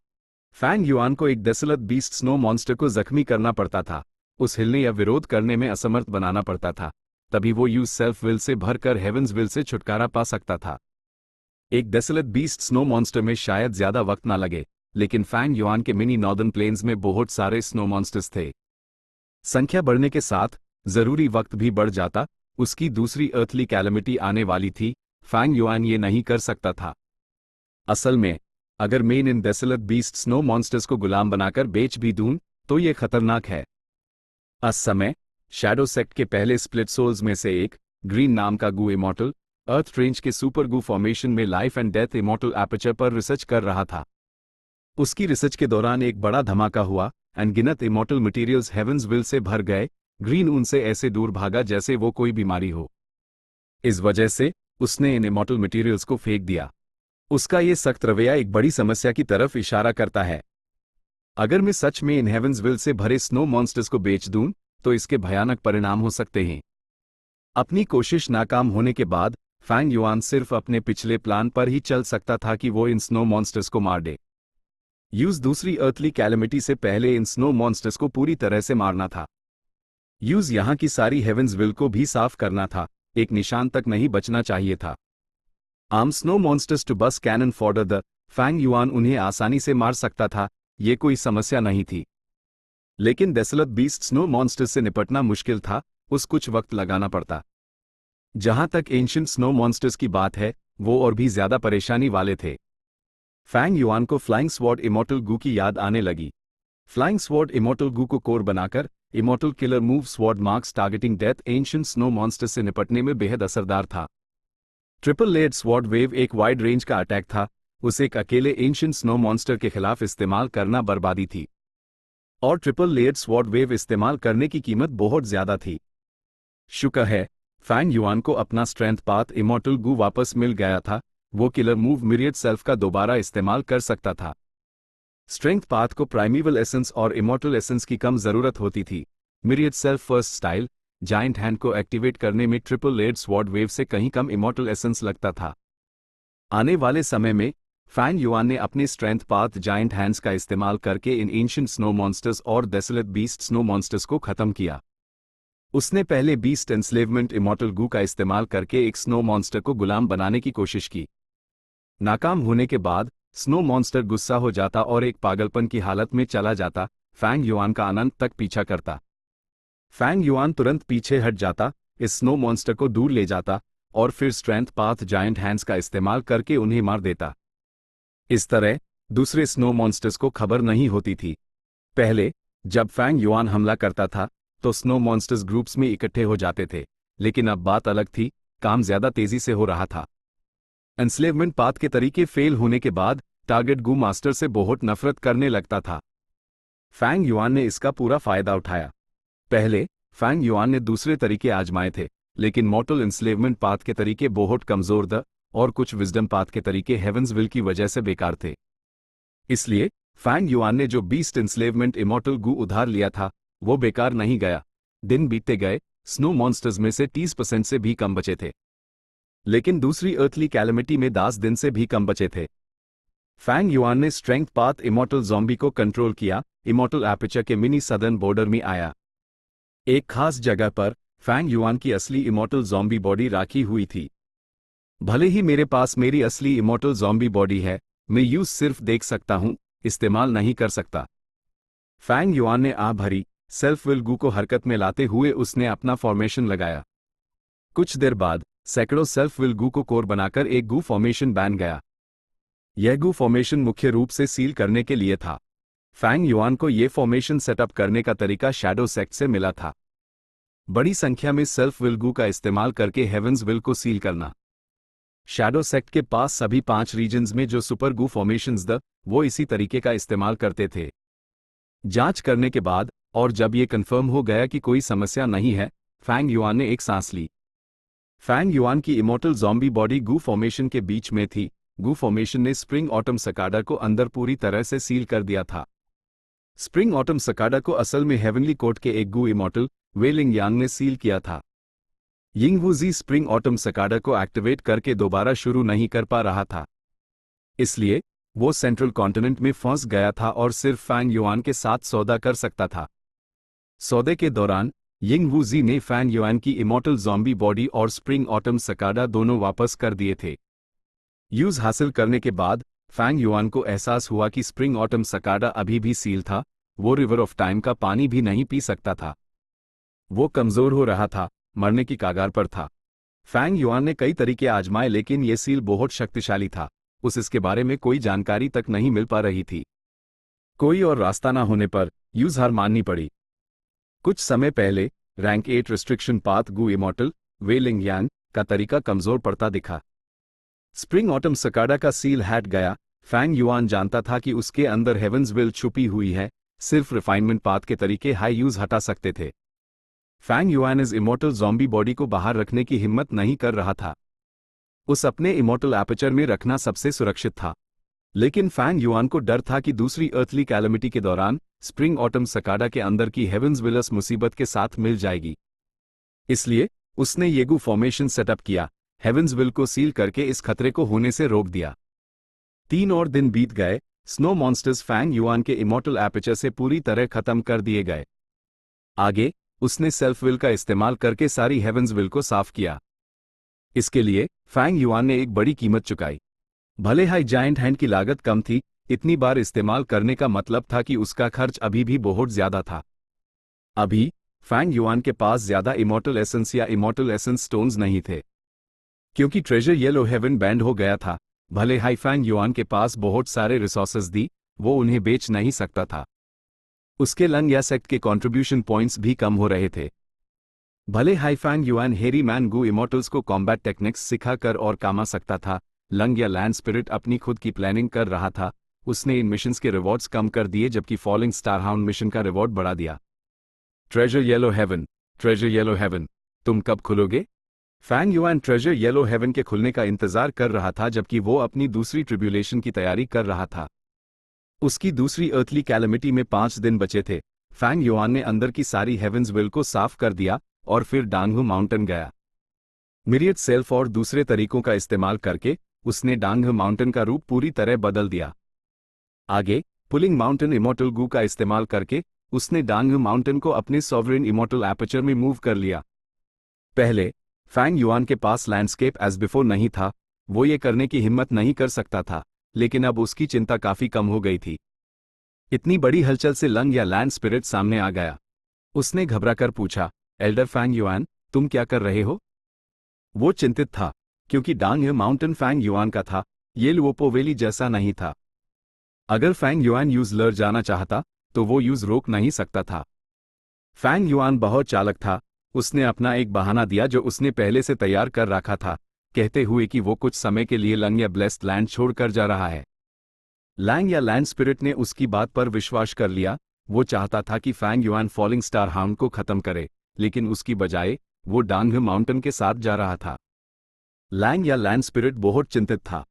फैंग युआन को एक डेसोलेट बीस्ट स्नो मॉन्स्टर को जख्मी करना पड़ता था, उस हिलने या विरोध करने में असमर्थ बनाना पड़ता था, तभी वो यूज सेल्फ विल से भरकर हेवंस विल से छुटकारा पा सकता था। एक डेसोलेट बीस्ट स्नो मॉन्स्टर में शायद ज्यादा वक्त ना लगे, लेकिन फैंग युआन के मिनी नॉर्दर्न प्लेन्स में बहुत सारे स्नो मॉन्स्टर्स थे। संख्या बढ़ने के साथ जरूरी वक्त भी बढ़ जाता। उसकी दूसरी अर्थली कैलेमिटी आने वाली थी। फैंग युआन ये नहीं कर सकता था। असल में अगर मैं इन डेसोलेट बीस्ट स्नो मॉन्स्टर्स को गुलाम बनाकर बेच भी दूं तो ये खतरनाक है। उस समय शैडो सेक्ट के पहले स्प्लिट सोल्स में से एक, ग्रीन नाम का गू इमॉर्टल, अर्थ रेंज के सुपर गू फॉर्मेशन में life and death immortal aperture पर रिसर्च कर रहा था। उसकी रिसर्च के दौरान एक बड़ा धमाका हुआ। अनगिनत immortal materials heavens will say भर गए। ग्रीन उनसे ऐसे दूर भागा जैसे वो कोई बीमारी हो। इस वजह से उसने इन इमॉर्टल मटेरियल्स को फेंक दिया। उसका ये सख्त रवैया एक बड़ी समस्या की तरफ इशारा करता है। अगर मैं सच में इन हेवंस विल से भरे स्नो मॉन्स्टर्स को बेच दूं तो इसके भयानक परिणाम हो सकते हैं। अपनी कोशिश नाकाम होने के बाद फैंग युआन सिर्फ अपने पिछले प्लान पर ही चल सकता था कि वो इन स्नो मॉन्स्टर्स को मार दे। यूज दूसरी अर्थली कैलेमिटी से पहले इन स्नो मॉन्स्टर्स को पूरी तरह से मारना था। यूज यहां की सारी हेवंस विल को भी साफ करना था। एक निशान तक नहीं बचना चाहिए था। आम स्नो मॉन्स्टर्स टू बस कैनन फॉर्डर द फैंग युआन उन्हें आसानी से मार सकता था। ये कोई समस्या नहीं थी। लेकिन डेसोलेट बीस्ट स्नो मॉन्स्टर्स से निपटना मुश्किल था। उस कुछ वक्त लगाना पड़ता। जहां तक एंशिएंट स्नो मॉन्स्टर्स की बात है, वो और भी ज्यादा परेशानी वाले थे। फैंग युआन को फ्लाइंग स्वॉर्ड इमॉर्टल गू की याद आने लगी। फ्लाइंग स्वॉर्ड इमॉर्टल गू को कोर बनाकर immortal killer move sword marks targeting death ancient snow monster से निपटने में बेहद असरदार था। ट्रिपल लेयर्ड स्वॉर्ड वेव एक वाइड रेंज का अटैक था, उसे एक अकेले एंशिएंट स्नो मॉन्स्टर के खिलाफ इस्तेमाल करना बर्बादी थी। और ट्रिपल लेयर्ड स्वॉर्ड वेव इस्तेमाल करने की कीमत बहुत ज्यादा थी। शुक्र है फैंग युआन को अपना स्ट्रेंथ पाथ इमॉर्टल गू वापस मिल गया था, वो किलर मूव मिरियड सेल्फ का दोबारा इस्तेमाल कर सकता था। स्ट्रेंथ पाथ को प्राइमेवल एसेंस और इमॉर्टल एसेंस की कम जरूरत होती थी। Myriad self first style giant hand को एक्टिवेट करने में ट्रिपल लेयर्ड स्वॉर्ड वेव से कहीं कम इमॉर्टल एसेंस लगता था। आने वाले समय में फैंग युआन ने अपने स्ट्रेंथ पाथ जायंट हैंड्स का इस्तेमाल करके इन एंशिएंट स्नो मॉन्स्टर्स और डेसोलेट बीस्ट स्नो मॉन्स्टर्स को खत्म किया। उसने पहले बीस्ट एनस्लेवमेंट इमॉर्टल गू का इस्तेमाल करके एक स्नो मॉन्स्टर को गुलाम बनाने की कोशिश की। नाकाम होने के बाद स्नो मॉन्स्टर गुस्सा हो जाता और एक पागलपन की हालत में चला जाता, फैंग युआन का अनंत तक पीछा करता। फैंग युआन तुरंत पीछे हट जाता, इस स्नो मॉन्स्टर को दूर ले जाता और फिर स्ट्रेंथ पाथ जायंट हैंड्स का इस्तेमाल करके उन्हें मार देता। इस तरह दूसरे स्नो मॉन्स्टर्स को खबर नहीं होती थी। पहले जब फैंग युआन हमला करता था तो स्नो मॉन्स्टर्स ग्रुप्स में इकट्ठे हो जाते थे, लेकिन अब बात अलग थी, काम ज्यादा तेजी से हो रहा था। एनस्लेवमेंट पाथ के तरीके फेल होने के बाद टारगेट गू मास्टर से बहुत नफरत करने लगता था। फैंग युआन ने इसका पूरा फायदा उठाया। पहले फैंग युआन ने दूसरे तरीके आजमाए थे, लेकिन मॉर्टल एनस्लेवमेंट पाथ के तरीके बहुत कमजोर थे और कुछ विजडम पाथ के तरीके हेवंस विल की वजह से बेकार थे। इसलिए फैंग युआन ने जो बीस्ट एनस्लेवमेंट इमॉर्टल गू उधार लिया था वो बेकार नहीं गया। दिन बीतते गए, स्नो मॉन्स्टर्स में से 30% से भी कम बचे थे, लेकिन दूसरी अर्थली कैलेमिटी में 10 दिन से भी कम बचे थे। फैंग युआन ने स्ट्रेंथ पाथ इमॉर्टल ज़ॉम्बी को कंट्रोल किया, इमॉर्टल एपर्चर के मिनी सदर्न बॉर्डर में आया। एक खास जगह पर फैंग युआन की असली इमॉर्टल ज़ॉम्बी बॉडी राखी हुई थी। भले ही मेरे पास मेरी असली इमॉर्टल ज़ॉम्बी बॉडी है, मैं यूज सिर्फ देख सकता हूं, इस्तेमाल नहीं कर सकता। फैंग युआन ने आ भरी सेल्फ विल गू को हरकत में लाते हुए उसने अपना फॉर्मेशन लगाया। कुछ देर बाद सैकड़ों सेल्फ विल गू को कोर बनाकर एक गू फॉर्मेशन बन गया। यह गू फॉर्मेशन मुख्य रूप से सील करने के लिए था। फैंग युआन को यह फॉर्मेशन सेटअप करने का तरीका शैडो सेक्ट से मिला था। बड़ी संख्या में सेल्फ विल गू का इस्तेमाल करके हेवंस विल को सील करना। शैडो सेक्ट के पास सभी 5 रीजन्स में जो सुपर गू फॉर्मेशंस द वो इसी तरीके का इस्तेमाल करते थे। जांच करने के बाद और जब यह कंफर्म हो गया कि कोई समस्या नहीं है, फैंग युआन ने एक सांस ली। फैंग युआन की इमॉर्टल ज़ॉम्बी बॉडी गू फॉर्मेशन के बीच में थी। गू फॉर्मेशन ने स्प्रिंग ऑटम सकाडा को अंदर पूरी तरह से सील कर दिया था। स्प्रिंग ऑटम सकाडा को असल में हेवनली कोर्ट के एक गू इमॉर्टल वेलिंग यांग ने सील किया था। यिंगवुजी स्प्रिंग ऑटम सकाडा को एक्टिवेट करके दोबारा शुरू नहीं कर पा रहा था, इसलिए वो सेंट्रल कॉन्टिनेंट में फंस गया था और सिर्फ फैंग युआन के साथ सौदा कर सकता था। सौदे के दौरान यिंगवुजी ने फैंग युआन की इमॉर्टल ज़ॉम्बी बॉडी और स्प्रिंग ऑटम सकाडा दोनों वापस कर दिए थे। यूज हासिल करने के बाद फैंग युआन को एहसास हुआ कि स्प्रिंग ऑटम सकाडा अभी भी सील था, वो रिवर ऑफ टाइम का पानी भी नहीं पी सकता था। वो कमजोर हो रहा था, मरने की कगार पर था। फैंग युआन ने कई तरीके आजमाए लेकिन ये सील बहुत शक्तिशाली था, इसके बारे में कोई जानकारी तक नहीं मिल पा रही थी। कोई और रास्ता ना होने पर यूज हार माननी पड़ी। कुछ समय पहले रैंक 8 रिस्ट्रिक्शन पाथ गू इमॉर्टल वेलिंग यांग का तरीका कमजोर पड़ता दिखा। स्प्रिंग ऑटम सकाडा का सील हट गया। फैंग युआन जानता था कि उसके अंदर हेवंस विल छुपी हुई है, सिर्फ रिफाइनमेंट पाथ के तरीके हाई यूज हटा सकते थे। फैंग युआन इस इमॉर्टल ज़ॉम्बी बॉडी को बाहर रखने की हिम्मत नहीं कर रहा था। उस अपने इमॉर्टल एपर्चर में रखना सबसे सुरक्षित था, लेकिन फैंग युआन को डर था कि दूसरी अर्थली कैलेमिटी के दौरान स्प्रिंग ऑटम सकाडा के अंदर की हेवंस विलस मुसीबत के साथ मिल जाएगी। इसलिए उसने येगू फॉर्मेशन सेटअप किया, हेवंस विल को सील करके इस खतरे को होने से रोक दिया। 3 और दिन बीत गए, स्नो मॉन्स्टर्स फैंग युआन के इमॉर्टल एपर्चर से पूरी तरह खत्म कर दिए गए। आगे उसने सेल्फ विल का इस्तेमाल करके सारी हेवंस विल को साफ किया। इसके लिए फैंग युआन ने एक बड़ी कीमत चुकाई। भले हाई जायंट हैंड की लागत कम थी, इतनी बार इस्तेमाल करने का मतलब था कि उसका खर्च अभी भी बहुत ज्यादा था। अभी फैंग युआन के पास ज्यादा इमॉर्टल एसेंस या इमॉर्टल एसेंस स्टोन्स नहीं थे, क्योंकि ट्रेजर येलो हेवन बैंड हो गया था। भले हाई फैंग युआन के पास बहुत सारे रिसोर्सेज दी, वो उन्हें बेच नहीं सकता था। उसके लंग या सेक्ट के कंट्रीब्यूशन पॉइंट्स भी कम हो रहे थे। भले हाई फैंग युआन हेरी मैन गू इमोर्टल्स को कॉम्बैट टेक्निक्स सिखाकर और कामा सकता था, लंग या लैंड स्पिरिट अपनी खुद की प्लानिंग कर रहा था। उसने इन मिशंस के रिवॉर्ड्स कम कर दिए जबकि फॉलिंग स्टार हाउंड मिशन का रिवॉर्ड बढ़ा दिया। Treasure yellow heaven, treasure yellow heaven, तुम कब खुलोगे? Fang Yuan treasure yellow heaven के खुलने का इंतजार कर रहा था जबकि वो अपनी दूसरी ट्रिब्यूलेशन की तैयारी कर रहा था। उसकी दूसरी अर्थली कैलेमिटी में 5 दिन बचे थे। फैंग युआन ने अंदर की सारी हेवंस विल को साफ कर दिया और फिर डांगहू माउंटेन गया। मिरियड सेल्फ और दूसरे तरीकों का इस्तेमाल करके उसने डांगहू माउंटेन का रूप पूरी तरह बदल दिया। आगे पुलिंग माउंटेन इमोर्टल गू का इस्तेमाल करके उसने डांगहू माउंटेन को अपने सॉवरेन इमोर्टल एपर्चर में मूव कर लिया। पहले फैंग युआन के पास लैंडस्केप एज बिफोर नहीं था, वो ये करने की हिम्मत नहीं कर सकता था, लेकिन अब उसकी चिंता काफी कम हो गई थी। इतनी बड़ी हलचल से लंग या लैंड स्पिरिट सामने आ गया। उसने घबराकर पूछा, एल्डर फैंग युआन, तुम क्या कर रहे हो? वो चिंतित था क्योंकि डांगहू माउंटेन फैंग युआन का था, ये लुओपो वैली जैसा नहीं था। अगर फैंग युआन यूज लड़ जाना चाहता तो वो यूज रोक नहीं सकता था। फैंग युआन बहुत चालाक था। उसने अपना एक बहाना दिया जो उसने पहले से तैयार कर रखा था, कहते हुए कि वो कुछ समय के लिए लंग या ब्लेस्ड लैंड छोड़कर जा रहा है। लैंग या लैंड स्पिरिट ने उसकी बात पर विश्वास कर लिया। वो चाहता था कि Fang Yuan falling star hound को खत्म करे, लेकिन उसकी बजाय वो डांगहू माउंटेन के साथ जा रहा था। लैंग या लैंड स्पिरिट बहुत चिंतित था।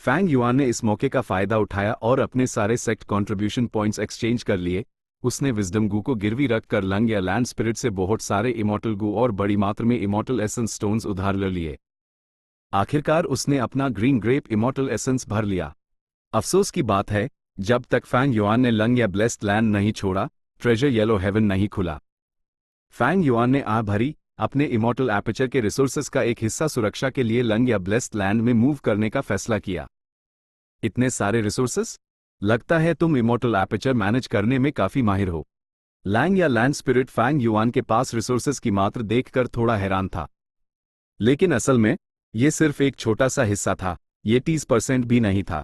फैंग युआन ने इस मौके का फायदा उठाया और अपने सारे सेक्ट कंट्रीब्यूशन पॉइंट्स एक्सचेंज कर लिए। उसने विजडम गू को गिरवी रखकर लंग या लैंड स्पिरिट से बहुत सारे इमोर्टल गू और बड़ी मात्रा में इमोर्टल एसेंस स्टोन्स उधार ले लिए। आखिरकार उसने अपना ग्रीन ग्रेप इमोर्टल एसेंस भर लिया। अफसोस की बात है, जब तक फैंग युआन ने लंग या ब्लेस्ड लैंड नहीं छोड़ा, ट्रेजर येलो हेवन नहीं खुला। फैंग युआन ने भरी अपने इमोर्टल एपर्चर के रिसोर्सेस का एक हिस्सा सुरक्षा के लिए लंग या ब्लेस्ड लैंड में मूव करने का फैसला किया। इतने सारे रिसोर्सेस? लगता है तुम इमोर्टल एपर्चर मैनेज करने में काफी माहिर हो। लैंग या लैंड स्पिरिट फैंग युआन के पास रिसोर्सेस की मात्रा देखकर थोड़ा हैरान था। लेकिन असल में ये सिर्फ एक छोटा सा हिस्सा था, ये 30% भी नहीं था।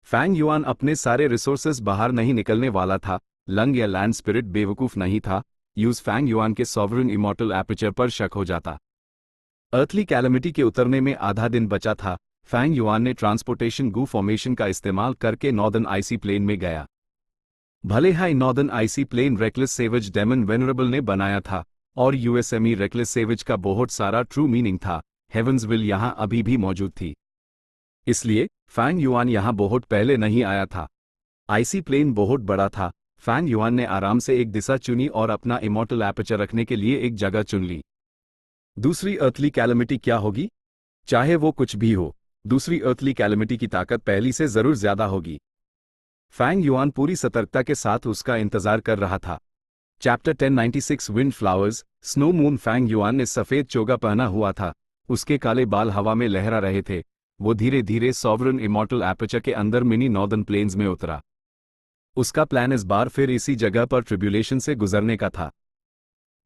फैंग युआन अपने सारे रिसोर्सेस बाहर नहीं निकलने वाला था। लंग या लैंड स्पिरिट बेवकूफ नहीं था, यूज फैंग युआन के सॉवरेन इमोर्टल एपर्चर पर शक हो जाता। अर्थली कैलेमिटी के उतरने में आधा दिन बचा था। फैंग युआन ने ट्रांसपोर्टेशन गू फॉर्मेशन का इस्तेमाल करके नॉर्दर्न आईसी प्लेन में गया। भले हाई northern icy plain reckless savage demon venerable ने बनाया था और यूएसएमई रेकलेस सेवेज का बहुत सारा ट्रू मीनिंग था। हेवंस विल यहां अभी भी मौजूद थी, इसलिए फैंग युआन यहां बहुत पहले नहीं आया था। आईसी प्लेन बहुत बड़ा था। फैंग युआन ने आराम से एक दिशा चुनी और अपना इमोर्टल एपर्चर रखने के लिए एक जगह चुन ली। दूसरी अर्थली कैलेमिटी क्या होगी? चाहे वो कुछ भी हो, दूसरी अर्थली कैलेमिटी की ताकत पहली से जरूर ज्यादा होगी। फैंग युआन पूरी सतर्कता के साथ उसका इंतजार कर रहा था। Chapter 1096 wind flowers, snow moon. Fang Yuan ने सफेद चोगा पहना हुआ था। उसके काले बाल हवा में लहरा रहे थे। वो धीरे धीरे सॉवरेन इमोर्टल एपर्चर के अंदर मिनी नॉर्दर्न प्लेन्स में उतरा। उसका प्लान इस बार फिर इसी जगह पर ट्रिब्यूलेशन से गुजरने का था।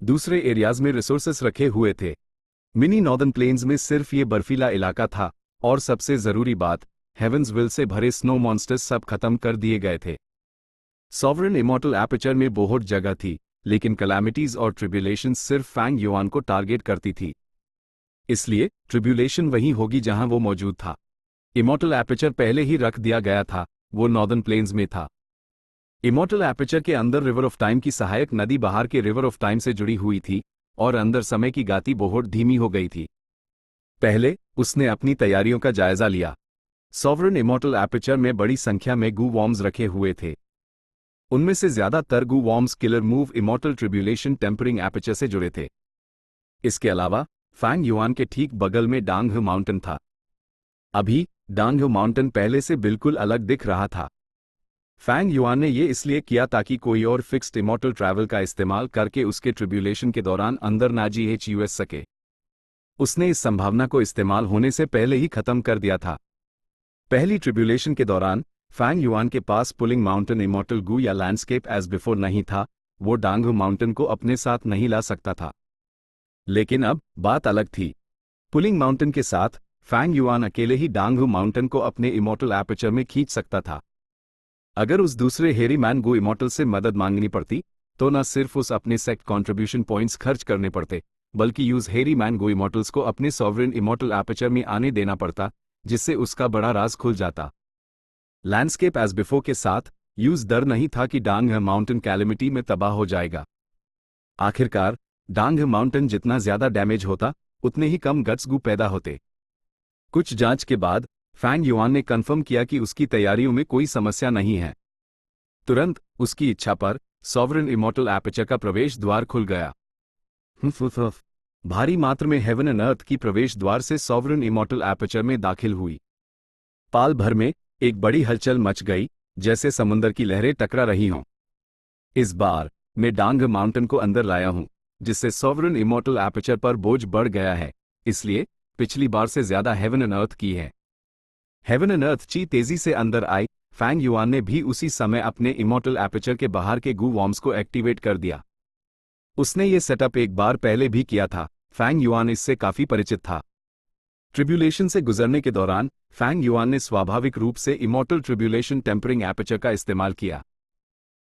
दूसरे एरियाज में रिसोर्सेस रखे हुए थे, मिनी नॉर्दर्न प्लेन्स में सिर्फ ये बर्फीला इलाका था। और सबसे जरूरी बात, हेवंस विल से भरे स्नो मॉन्स्टर्स सब खत्म कर दिए गए थे। सॉवरेन इमोर्टल एपर्चर में बहुत जगह थी, लेकिन कैलामिटीज और ट्रिब्यूलेशन सिर्फ फैंग युआन को टारगेट करती थी। इसलिए ट्रिब्यूलेशन वहीं होगी जहां वो मौजूद था। इमोर्टल एपर्चर पहले ही रख दिया गया था, वो नॉर्दर्न प्लेन्स में था। इमोर्टल एपर्चर के अंदर रिवर ऑफ टाइम की सहायक नदी बाहर के रिवर ऑफ टाइम से जुड़ी हुई थी और अंदर समय की गति बहुत धीमी हो गई थी। पहले उसने अपनी तैयारियों का जायजा लिया। सॉवरेन इमोर्टल एपर्चर में बड़ी संख्या में गू वॉर्म्स रखे हुए थे। उनमें से ज्यादातर Gu worms killer move immortal tribulation tempering aperture से जुड़े थे। इसके अलावा फैंग युआन के ठीक बगल में डांगहू माउंटेन था। अभी डांगहू माउंटेन पहले से बिल्कुल अलग दिख रहा था। फैंग युआन ने ये इसलिए किया ताकि कोई और फिक्स्ड इमोर्टल ट्रैवल का इस्तेमाल करके उसके ट्रिब्यूलेशन के दौरान अंदर ना GHUS सके। उसने इस संभावना को इस्तेमाल होने से पहले ही खत्म कर दिया था। पहली ट्रिब्यूलेशन के दौरान फैंग युआन के पास पुलिंग माउंटेन इमोर्टल गू या लैंडस्केप एज बिफोर नहीं था। वो डांगहू माउंटेन को अपने साथ नहीं ला सकता था। लेकिन अब बात अलग थी। पुलिंग माउंटेन के साथ फैंग युआन अकेले ही डांगहू माउंटेन को अपने इमॉर्टल एपर्चर में खींच सकता था। अगर उस दूसरे हेरी मैन गो इमॉर्टल से मदद मांगनी पड़ती तो न सिर्फ उस अपने सेक्ट कंट्रीब्यूशन पॉइंट्स खर्च करने पड़ते, बल्कि यूज हेरी मैन गो इमॉर्टल्स को अपने सॉवरेन इमॉर्टल एपर्चर में आने देना पड़ता, जिससे उसका बड़ा राज खुल जाता। लैंडस्केप एज बिफोर के साथ यूज डर नहीं था कि डांगहू माउंटेन कैलेमिटी में तबाह हो जाएगा। आखिरकार डांगहू माउंटेन जितना ज्यादा डैमेज होता उतने ही कम गट्स गू पैदा होते। कुछ जांच के बाद फैंग युआन ने कंफर्म किया कि उसकी तैयारियों में कोई समस्या नहीं है। तुरंत उसकी इच्छा पर सॉवरेन इमॉर्टल एपर्चर का प्रवेश द्वार खुल गया। भारी मात्रा में हेवन एंड अर्थ की प्रवेश द्वार से सॉवरेन इमॉर्टल एपर्चर में दाखिल हुई। पाल भर में एक बड़ी हलचल मच गई, जैसे समुद्र की लहरें टकरा रही हों। इस बार मैं डांगहू माउंटेन को अंदर लाया हूं, जिससे सॉवरेन इमॉर्टल एपर्चर पर बोझ बढ़ गया है, इसलिए पिछली बार से ज्यादा हेवन एंड अर्थ की है। हेवन एंड अर्थ ची तेजी से अंदर आई। फैंग युआन ने भी उसी समय अपने इमॉर्टल एपर्चर के बाहर के गू वॉर्म्स को एक्टिवेट कर दिया। उसने ये सेटअप एक बार पहले भी किया था। फैंग युआन इससे काफी परिचित था। ट्रिब्यूलेशन से गुजरने के दौरान फैंग युआन ने स्वाभाविक रूप से इमॉर्टल ट्रिब्यूलेशन टेम्परिंग एपर्चर का इस्तेमाल किया।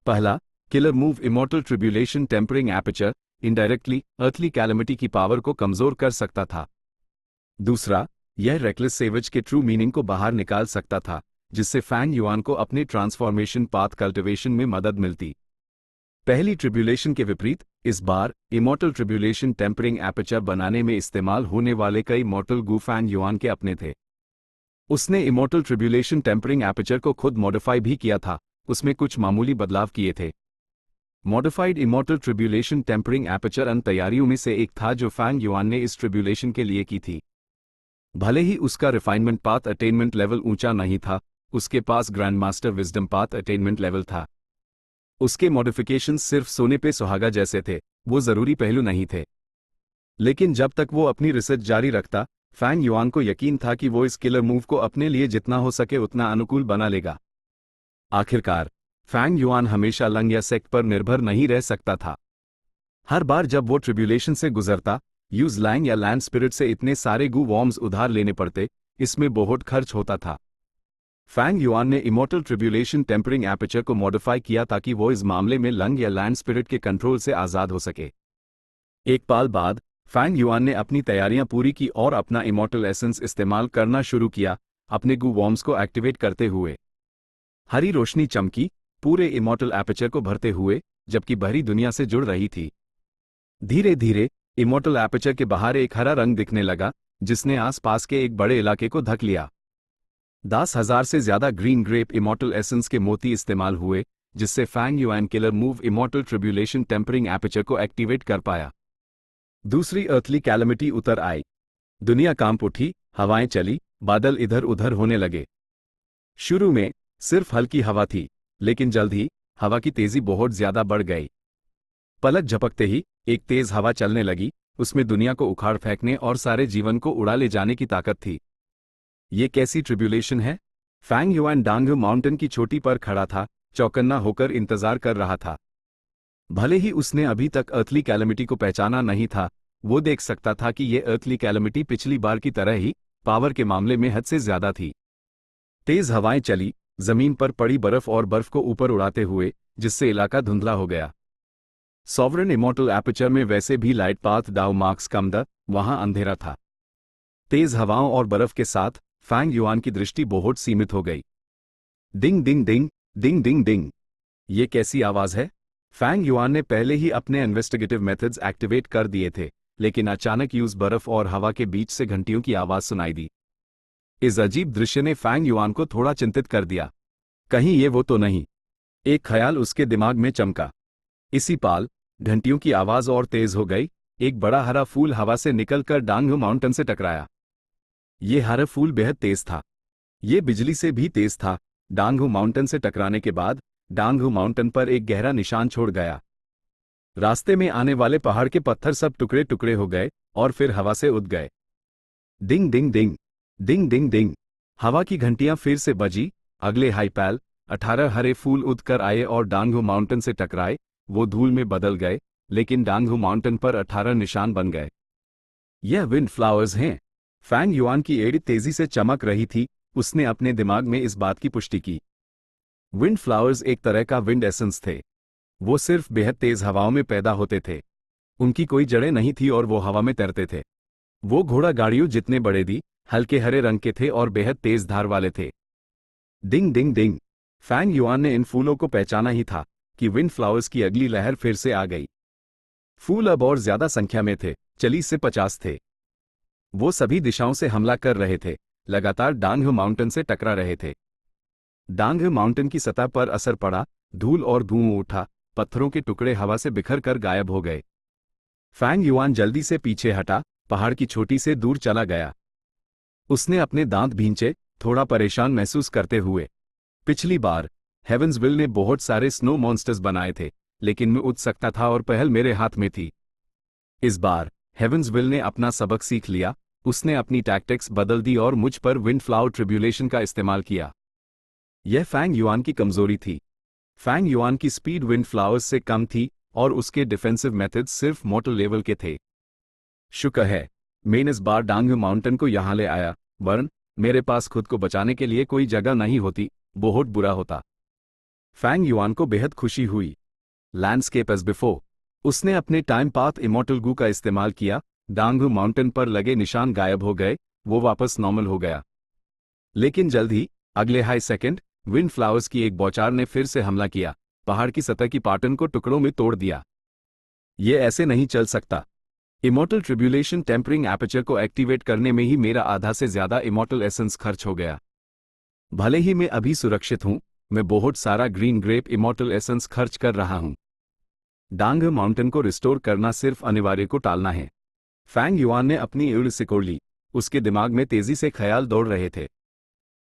पहला killer move immortal tribulation tempering aperture indirectly earthly calamity की पावर को कमजोर कर सकता था। दूसरा, यह रेकलेस सेवेज के ट्रू मीनिंग को बाहर निकाल सकता था, जिससे फैंग युआन को अपने ट्रांसफॉर्मेशन पाथ कल्टिवेशन में मदद मिलती। पहली ट्रिब्यूलेशन के विपरीत इस बार इमॉर्टल ट्रिब्यूलेशन टेम्परिंग एपर्चर बनाने में इस्तेमाल होने वाले कई मॉर्टल गू फैंग युआन के अपने थे। उसने इमॉर्टल ट्रिब्यूलेशन टेम्परिंग एपर्चर को खुद मॉडिफाई भी किया था, उसमें कुछ मामूली बदलाव किए थे। Modified immortal tribulation tempering aperture उन तैयारियों में से एक था जो फैंग युआन ने इस ट्रिब्यूलेशन के लिए की थी। भले ही उसका रिफाइनमेंट पाथ अटेनमेंट लेवल ऊंचा नहीं था, उसके पास grand master wisdom path attainment level था। उसके मॉडिफिकेशंस सिर्फ सोने पे सुहागा जैसे थे, वो जरूरी पहलू नहीं थे। लेकिन जब तक वो अपनी रिसर्च जारी रखता, फैंग युआन को यकीन था कि वो इस किलर मूव को अपने लिए जितना हो सके उतना अनुकूल बना लेगा। आखिरकार फैंग युआन हमेशा लंग या सेक्ट पर निर्भर नहीं रह सकता था। हर बार जब वो ट्रिब्यूलेशन से गुजरता, यूज लैंग या लैंड स्पिरिट से इतने सारे गू वॉर्म्स उधार लेने पड़ते, इसमें बहुत खर्च होता था। फैंग युआन ने इमॉर्टल ट्रिब्यूलेशन टेम्परिंग एपर्चर को मॉडिफाई किया ताकि वो इस मामले में लंग या लैंड स्पिरिट के कंट्रोल से आजाद हो सके। एक पाल बाद फैंग युआन ने अपनी तैयारियां पूरी की और अपना इमॉर्टल एसेंस इस्तेमाल करना शुरू किया, अपने गू वॉर्म्स को एक्टिवेट करते हुए। हरी रोशनी चमकी, पूरे इमॉर्टल एपर्चर को भरते हुए, जबकि बाहरी दुनिया से जुड़ रही थी। धीरे धीरे इमॉर्टल एपर्चर के बाहर एक हरा रंग दिखने लगा, जिसने आसपास के एक बड़े इलाके को ढक लिया। 10,000 से ज्यादा ग्रीन ग्रेप इमॉर्टल एसेंस के मोती इस्तेमाल हुए, जिससे Fang Yuan killer move immortal tribulation tempering aperture को एक्टिवेट कर पाया। दूसरी अर्थली कैलेमिटी उतर आई। दुनिया कांप उठी, हवाएं चली, बादल इधर उधर होने लगे। शुरू में सिर्फ हल्की हवा थी, लेकिन जल्द ही हवा की तेजी बहुत ज्यादा बढ़ गई। पलक झपकते ही एक तेज हवा चलने लगी, उसमें दुनिया को उखाड़ फेंकने और सारे जीवन को उड़ा ले जाने की ताकत थी। ये कैसी ट्रिब्यूलेशन है? फैंग युआन डांगहू माउंटेन की चोटी पर खड़ा था, चौकन्ना होकर इंतजार कर रहा था। भले ही उसने अभी तक अर्थली कैलेमिटी को पहचाना नहीं था, वो देख सकता था कि ये अर्थली कैलेमिटी पिछली बार की तरह ही पावर के मामले में हद से ज्यादा थी। तेज हवाएं चली, जमीन पर पड़ी बर्फ और बर्फ को ऊपर उड़ाते हुए, जिससे इलाका धुंधला हो गया। सॉवरेन इमॉर्टल एपर्चर में वैसे भी लाइट पाथ डाउ मार्क्स कम द, वहां अंधेरा था। तेज हवाओं और बर्फ के साथ फैंग युआन की दृष्टि बहुत सीमित हो गई। डिंग डिंग डिंग, डिंग डिंग डिंग। ये कैसी आवाज है? फैंग युआन ने पहले ही अपने इन्वेस्टिगेटिव मेथड्स एक्टिवेट कर दिए थे, लेकिन अचानक यूज बर्फ और हवा के बीच से घंटियों की आवाज सुनाई दी। इस अजीब दृश्य ने फैंग युआन को थोड़ा चिंतित कर दिया। कहीं ये वो तो नहीं? एक ख्याल उसके दिमाग में चमका। इसी पाल घंटियों की आवाज और तेज हो गई। एक बड़ा हरा फूल हवा से निकलकर डांगहू माउंटेन से टकराया। ये हरा फूल बेहद तेज था, ये बिजली से भी तेज था। डांगहू माउंटेन से टकराने के बाद डांगहू माउंटेन पर एक गहरा निशान छोड़ गया। रास्ते में आने वाले पहाड़ के पत्थर सब टुकड़े टुकड़े हो गए और फिर हवा से उड़ गए। डिंग डिंग डिंग, डिंग डिंग डिंग। हवा की घंटियां फिर से बजी। अगले हाईपैल 18 हरे फूल उड़कर आए और डांगहू माउंटेन से टकराए। वो धूल में बदल गए, लेकिन डांगहू माउंटेन पर 18 निशान बन गए। यह विंड फ्लावर्स हैं। फैंग युआन की एड़ी तेजी से चमक रही थी, उसने अपने दिमाग में इस बात की पुष्टि की। विंड फ्लावर्स एक तरह का विंड एसेंस थे। वो सिर्फ बेहद तेज हवाओं में पैदा होते थे। उनकी कोई जड़ें नहीं थी और वो हवा में तैरते थे। वो घोड़ा गाड़ियों जितने बड़े दी, हल्के हरे रंग के थे और बेहद तेज धार वाले थे। डिंग डिंग डिंग। फैंग युआन ने इन फूलों को पहचाना ही था कि विंड फ्लावर्स की अगली लहर फिर से आ गई। फूल अब और ज्यादा संख्या में थे, 40 से 50 थे। वो सभी दिशाओं से हमला कर रहे थे, लगातार डांगहे माउंटेन से टकरा रहे थे। डांगहे माउंटेन की सतह पर असर पड़ा, धूल और धुआं उठा, पत्थरों के टुकड़े हवा से बिखर कर गायब हो गए। फैंग युआन जल्दी से पीछे हटा, पहाड़ की चोटी से दूर चला गया। उसने अपने दांत भींचे, थोड़ा परेशान महसूस करते हुए। पिछली बार हेवंसविल ने बहुत सारे स्नो मॉन्स्टर्स बनाए थे, लेकिन मैं उठ सकता था और पहल मेरे हाथ में थी। इस बार हेवंसविल ने अपना सबक सीख लिया, उसने अपनी टैक्टिक्स बदल दी और मुझ पर विंड फ्लावर ट्रिब्यूलेशन का इस्तेमाल किया। यह फैंग युआन की कमजोरी थी। फैंग युआन की स्पीड विंड फ्लावर्स से कम थी और उसके डिफेंसिव मेथड्स सिर्फ मोटर लेवल के थे। शुक्र है मैंने इस बार डांगहे माउंटेन को यहां ले आया, वरन मेरे पास खुद को बचाने के लिए कोई जगह नहीं होती, बहुत बुरा होता। फैंग युआन को बेहद खुशी हुई। Landscape as before. उसने अपने टाइम पाथ इमॉर्टल गू का इस्तेमाल किया, डांगहे माउंटेन पर लगे निशान गायब हो गए, वो वापस नॉर्मल हो गया। लेकिन जल्द ही अगले हाई सेकंड विंड फ्लावर्स की एक बौछार ने फिर से हमला किया, पहाड़ की सतह की पैटर्न को टुकड़ों में तोड़ दिया। ये ऐसे नहीं चल सकता। इमॉर्टल ट्रिब्यूलेशन टेम्परिंग एपर्चर को एक्टिवेट करने में ही मेरा आधा से ज्यादा इमॉर्टल एसेंस खर्च हो गया। भले ही मैं अभी सुरक्षित हूं, मैं बहुत सारा ग्रीन ग्रेप इमॉर्टल एसेंस खर्च कर रहा हूं। डांगहे माउंटेन को रिस्टोर करना सिर्फ अनिवार्य को टालना है। फैंग युआन ने अपनी एड़ सिकोड़ ली, उसके दिमाग में तेजी से ख्याल दौड़ रहे थे।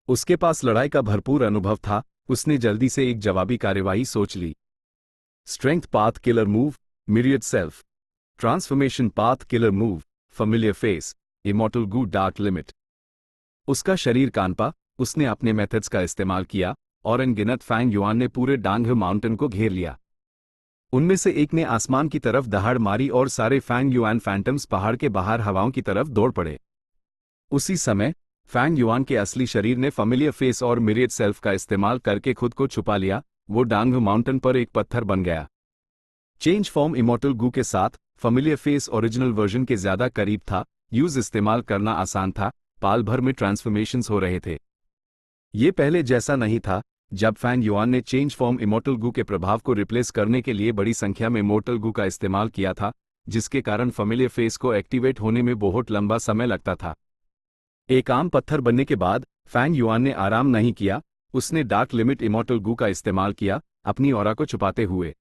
उसके पास लड़ाई का भरपूर अनुभव था, उसने जल्दी से एक जवाबी कार्यवाही सोच ली। Strength path killer move, myriad self. Transformation path killer move, familiar face, immortal Gu dark limit. उसका शरीर कांपा, उसने अपने मेथड्स का इस्तेमाल किया और अनगिनत फैंग युआन ने पूरे डांगहे माउंटेन को घेर लिया। उनमें से एक ने आसमान की तरफ दहाड़ मारी और सारे फैंग युआन फैंटम्स पहाड़ के बाहर हवाओं की तरफ दौड़ पड़े। उसी समय फैंग युआन के असली शरीर ने फैमिलियर फेस और मिरियड सेल्फ का इस्तेमाल करके खुद को छुपा लिया, वो डांगहे माउंटेन पर एक पत्थर बन गया। चेंज फॉर्म इमॉर्टल गू के साथ फैमिलियर फेस ओरिजिनल वर्जन के ज्यादा करीब था, यूज इस्तेमाल करना आसान था, पाल भर में ट्रांसफॉर्मेशंस हो रहे थे। ये पहले जैसा नहीं था, जब फैंग युआन ने चेंज फॉर्म इमॉर्टल गू के प्रभाव को रिप्लेस करने के लिए बड़ी संख्या में इमॉर्टल गू का इस्तेमाल किया था, जिसके कारण फैमिलियर फेस को एक्टिवेट होने में बहुत लंबा समय लगता था। एक आम पत्थर बनने के बाद फैंग युआन ने आराम नहीं किया, उसने डार्क लिमिट इमॉर्टल गू का इस्तेमाल किया, अपनी ऑरा को छुपाते हुए।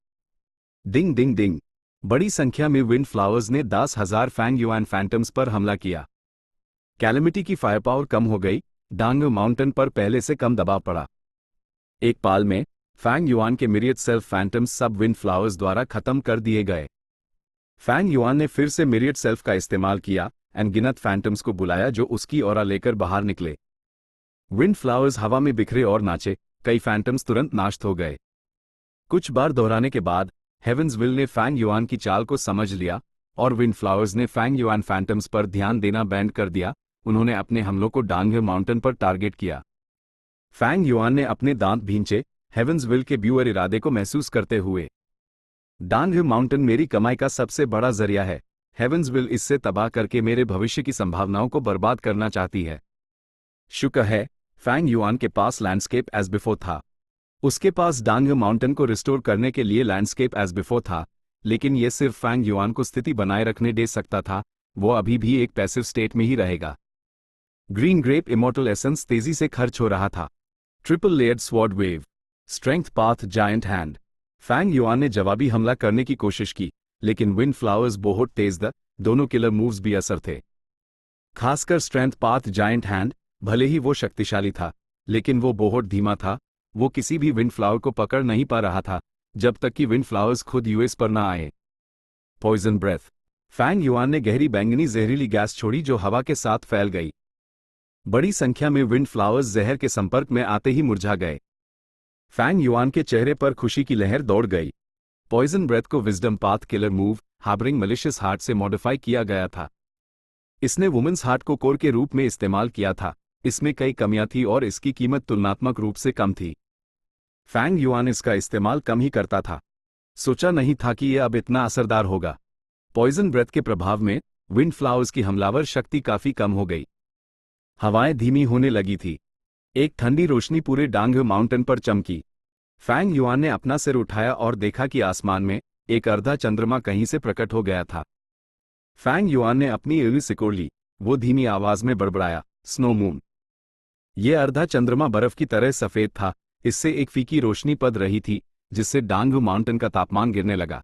डिंग डिंग डिंग। बड़ी संख्या में विंड फ्लावर्स ने 10,000 फैंग युआन फैंटम्स पर हमला किया। कैलेमिटी की फायर पावर कम हो गई, डांगहे माउंटेन पर पहले से कम दबाव पड़ा। एक पाल में फैंग युआन के मिरियड सेल्फ फैंटम्स सब विंड फ्लावर्स द्वारा खत्म कर दिए गए। फैंग युआन ने फिर से मिरियड सेल्फ का इस्तेमाल किया, अनगिनत फैंटम्स को बुलाया जो उसकी ऑरा लेकर बाहर निकले। विंड फ्लावर्स हवा में बिखरे और नाचे, कई फैंटम्स तुरंत नाश हो गए। कुछ बार दोहराने के बाद हेवंसविल ने फैंग युआन की चाल को समझ लिया और विंड फ्लावर्स ने फैंग युआन फैंटम्स पर ध्यान देना बैंड कर दिया, उन्होंने अपने हमलों को डांगहे माउंटेन पर टारगेट किया। फैंग युआन ने अपने दांत भींचे, हेवंसविल के ब्यूअर इरादे को महसूस करते हुए। डांगहे माउंटेन मेरी कमाई का सबसे बड़ा जरिया है, हेवंसविल इससे तबाह करके मेरे भविष्य की संभावनाओं को बर्बाद करना चाहती है। शुक्र है फैंग युआन के पास लैंडस्केप एज बिफोर था। उसके पास डांगहे माउंटेन को रिस्टोर करने के लिए लैंडस्केप एज बिफोर था, लेकिन यह सिर्फ फैंग युआन को स्थिति बनाए रखने दे सकता था, वो अभी भी एक पैसिव स्टेट में ही रहेगा। ग्रीन ग्रेप इमॉर्टल एसेंस तेजी से खर्च हो रहा था। Triple layered sword wave, strength path giant hand. Fang Yuan ने जवाबी हमला करने की कोशिश की, लेकिन विंड फ्लावर्स बहुत तेज दोनों किलर मूव्स भी असर थे। खासकर स्ट्रेंथ पाथ जायंट हैंड, भले ही वो शक्तिशाली था, लेकिन वो बहुत धीमा था, वो किसी भी विंड फ्लावर को पकड़ नहीं पा रहा था, जब तक कि विंड फ्लावर्स खुद यूएस पर ना आए। Poison breath. फैंग युआन ने गहरी बैंगनी जहरीली गैस छोड़ी जो हवा के साथ फैल गई। बड़ी संख्या में विंड फ्लावर्स जहर के संपर्क में आते ही मुरझा गए। फैंग युआन के चेहरे पर खुशी की लहर दौड़ गई। पॉइजन ब्रेथ को wisdom path killer move, harbouring malicious heart से मॉडिफाई किया गया था। इसने वुमेन्स हार्ट को कोर के रूप में इस्तेमाल किया था। इसमें कई कमियां थी और इसकी कीमत तुलनात्मक रूप से कम थी। फैंग युआन इसका इस्तेमाल कम ही करता था। सोचा नहीं था कि यह अब इतना असरदार होगा। पॉइजन ब्रेथ के प्रभाव में विंड फ्लावर्स की हमलावर शक्ति काफी कम हो गई। हवाएं धीमी होने लगी थी। एक ठंडी रोशनी पूरे डांग माउंटेन पर चमकी। फैंग युआन ने अपना सिर उठाया और देखा कि आसमान में एक अर्धा चंद्रमा कहीं से प्रकट हो गया था। फैंग युआन ने अपनी एड़ी सिकोड़ ली। वो धीमी आवाज में बड़बड़ाया, स्नो मून। यह अर्धा चंद्रमा बर्फ की तरह सफेद था। इससे एक फीकी रोशनी पड़ रही थी, जिससे डांगू माउंटेन का तापमान गिरने लगा।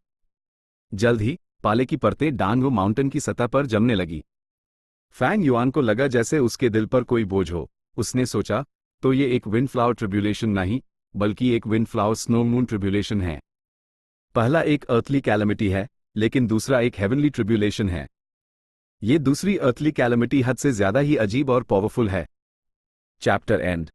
जल्द ही पाले की परतें डांगू माउंटेन की सतह पर जमने लगी। फैंग युआन को लगा जैसे उसके दिल पर कोई बोझ हो। उसने सोचा, तो ये एक विंड फ्लावर ट्रिब्यूलेशन नहीं, बल्कि एक wind flower snow moon tribulation है। पहला एक अर्थली कैलेमिटी है, लेकिन दूसरा एक हेवनली ट्रिब्यूलेशन है। ये दूसरी अर्थली कैलेमिटी हद से ज्यादा ही अजीब और पावरफुल है। Chapter and.